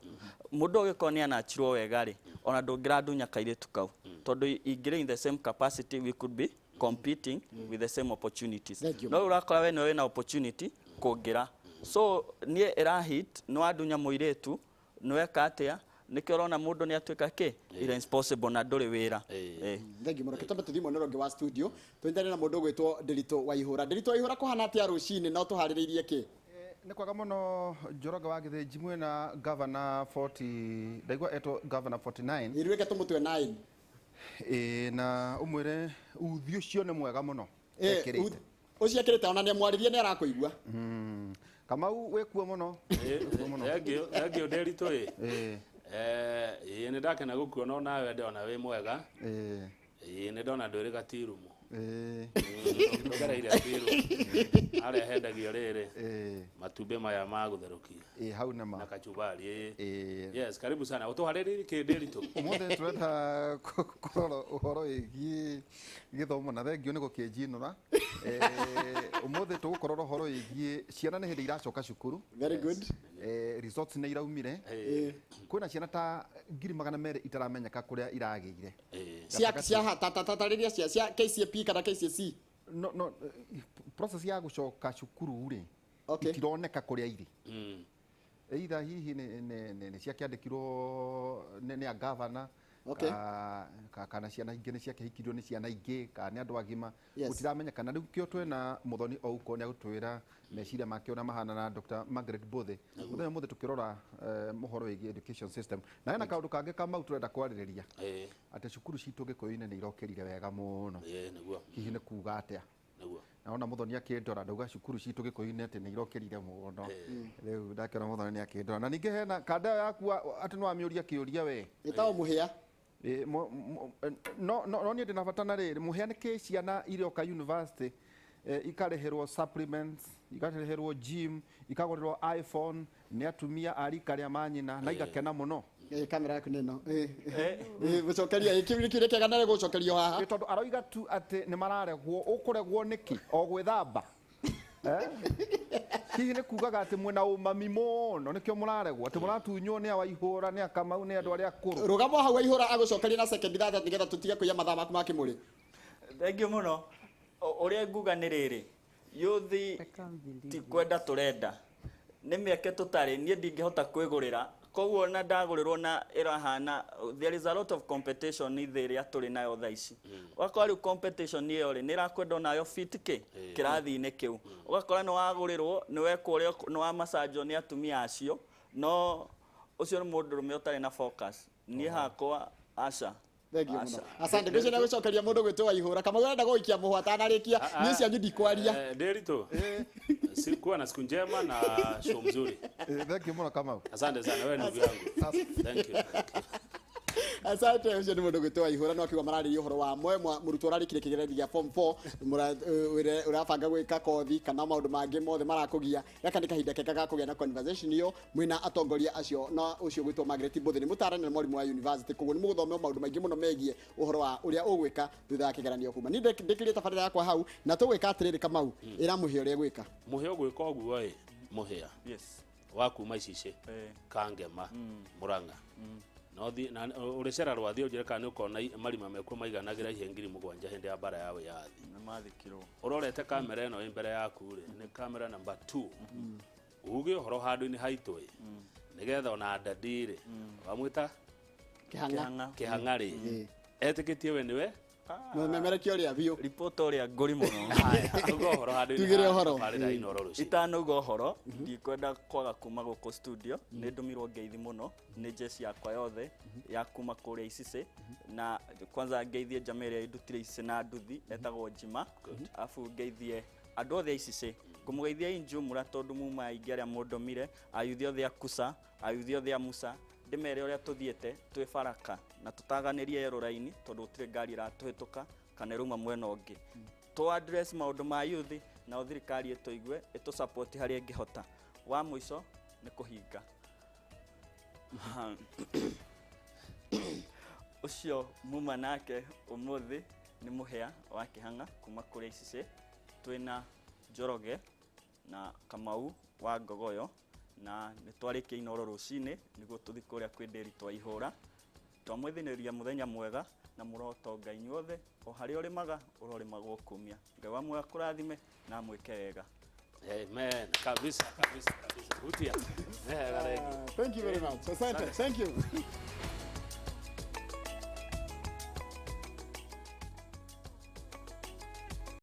mundu ugikoni anachirwo wega ri ona ndungira ndunya kaire tukau tondu ingire in the same capacity we could be competing with the same opportunities no urakora we no na opportunity kugira so nie era hit no adunya muiretu no katia nikirona mundu ni atuika ki irresponsible na nduri wira thengi muno kitambe tuthimo noronge wa studio twendane na mundu gwitwo Ndirito Waihura kuhana atia rucini no tuhaririirie ki nĩ kwega mũno Njoroge wa Gĩthĩnji mwĩna governor 40 ndaigua etwo governor 49 irweke tũmũtwe 9 na ũmwĩre uthi ũcio nĩ mwega mũno ekĩrĩte ũcio ekĩrĩte ona nĩamwarĩrie nĩ arakũigua Kamau wĩkuo mũno Thengio Nderitu nĩ ndakena gũkuona nawe ndona wĩ mwega nĩ ndona ndwĩrĩ gatirumu ngereire tiru arĩa hendagio rĩrĩ matumbĩ maya ma gũtherũkia hau na kachumbari yes karibu sana ũtũharĩrĩirie kĩ Nderitu ũmũthĩ tũrenda kũrora ũhoro wĩgiĩ gĩthomo na thengio nĩ gũkĩnjinũra ũmũthĩ tũgũkorora ũhoro wĩgiĩ ciana nĩ hĩndĩ iracoka cukuru very good results nĩ iraumire kwĩna ciana ta 200,000 itaramenyeka kũrĩa iragĩire cia KCPE kana KCSE no process ya gũcoka cukuru rĩ itironeka kũrĩa irĩ either hihi nĩ ciakĩandĩkirwo nĩ a governor kana ciana ingĩ nĩ ciakĩhikirio nĩ ciana ingĩ kana nĩ andũ agima gũtiramenyeka na rĩu kĩo twĩna Mũthoni Ouko nĩ agũtwĩra meciria make ũrĩa mahana na Dr. Margaret Bothe mũthenya mũthĩ tũkĩrora mũhoro wĩgiĩ education system na hena kaũndũ kangĩ Kamau tũrenda kwarĩrĩria atĩ cukuru citũ Gĩkũyũ-inĩ nĩ irokĩrire wega mũno hihi nĩ kuga atĩa naona Mũthoni akĩndora ndauga cukuru citũ Gĩkũyũ-inĩ atĩ nĩ irokĩrire mũno rĩu ndakĩona Mũthoni nĩ akĩndora na ningĩ hena kanda yaku atĩ no amĩũria kĩũria we ĩtagwo Muhia no niĩ ndĩna bata na rĩrĩ Muhia nĩkĩ ciana iroka university ikarĩhĩrwo supplements ikarĩhĩrwo gym ikagũrĩrwo iPhone nĩ atumia arika rĩa manyina na igakena mũno kamera yaku neno gũcokeria kĩũria kĩega na gũcokerio haha tondũ aroiga tu atĩ nĩ mararegwo ũkũregwo nĩkĩ o gwĩthamba hihi nĩ kugaga atĩ mwĩna ũmami mũno nĩkĩo mũraregwo atĩ mũratunywo nĩ Waihũra nĩ Kamau nĩ andũ arĩa akũrũ rũgamo hau Waihũra agũcokeria na second third nĩgetha tũtige kũiya mathaa maku ma kĩmũrĩ thengio mũno ũrĩa nguga nĩ rĩrĩ yuthi ti kwenda tũrenda nĩ mĩeke tũtarĩ niĩ ndingĩhota kwĩgũrĩra koguo na ndagũrĩrwo na ĩrahana there is a lot of competition ĩrĩa tũrĩ nayo thaa ici ũgakora rĩu competition ĩyo rĩ nĩ ĩrakwenda nayo fit kĩrathi-inĩ kĩu ũgakora nĩ wagũrĩrwo nĩ wekwo ũrĩa nĩ wamacanjwo nĩ atumia acio no ũcio nĩ mũndũrũme ũtarĩ na focus niĩ hakwa aca asante ngĩcio nĩ gũcokeria mũndũ gwĩtwo Waihũra Kamau arenda gũikia mũhwa atanarĩkia niĩ cianyu ndikwaria Nderitu kuwa na siku njema na show mzuri thank you mũno Kamau asante sana wewe ndugu yangu thank you asante ũcio nĩ mũndũ gwĩtwo Waihũra no akiuga mararĩria ũhoro wa mũrutwo ũrarĩkire kĩgeranio gĩa form 4 ũrabanga gwĩka kothi kana maũndũ mangĩ mothe marakũgia gaka nĩ kahinda kega ga kũgĩa na conversation iyo mwĩna atongoria acio na ũcio gwĩtwo Margaret Bothe nĩ mũtaarani na mwarimũ wa university koguo nĩ mũgũthomera maũndũ maingĩ mũno megiĩ ũhoro wa ũrĩa ũgwĩka thutha wa kĩgeranio kuma niĩ ndĩkĩrĩte tabarĩra yakwa hau na tũgwĩka atĩrĩrĩ Kamau ĩra Muhia ũrĩa gwĩka Muhia ũgwĩka ũguo Muhia yes wa kuma Icicĩ Kangema Murang'a nothi na ũrĩcera rwathi ũnjĩre kana nĩ ũkona marima mekuo maiganagĩra ihe 7,000 hĩndĩ ya bara ya wĩyathi nĩ mathikirwo ũrorete kamera ĩno ĩ mbere yaku rĩ nĩ kamera number 2 uge ũhoro handũ-inĩ haitũ nĩgetha ona ndadi rĩ wamwĩta kĩhang'a rĩ etĩkĩtie we nĩwe memerekia ũrĩa biũ report ũrĩa ngũri mũno uga ũhoro handũ-inĩ tugire ũhoro itanauga ũhoro ndikwenda kwaga kuma gũkũ studio nĩ ndũmirwo ngeithi mũno nĩ jeshi yakwa yothe ya kuma kũrĩa Icicĩ na kwanza ngeithie jamaa ĩrĩa indutire Icicĩ na nduthi etagwo Jima afu ngeithie andũ othe Icicĩ ngũmũgeithia injumura tondũ muma aingĩ arĩa mũndũmire Ayuthi othe a Kusa Ayuthi othe a Musa ndĩmere ũrĩa tũthiĩte twĩ baraka na tũtaganĩrie rũraini tondũ gũtirĩ ngari ĩratũhĩtũka kana ĩrauma mwena ũngĩ tũ address maũndũ ma youth na thirikari ĩtũigue ĩtũ support harĩa ĩngĩhota wa mũico nĩ kũhinga ũcio muma nake ũmũthĩ nĩ Muhia wa Kĩhang'a kuma kũrĩa Icicĩ twĩna Njoroge na Kamau wa Ngogoyo na nĩ twarĩkia inoro rũcinĩ nĩguo tũthi kũrĩa kwĩ Nderitu Waihũra twamwĩthinĩria mũthenya mwega na mũroto Ngai inyuothe o harĩa ũrĩmaga ũrorĩmagwo kumia Ngai wa mwega kũrathime na mwĩke wega amen kabisa Hutia thank you very much asante thank you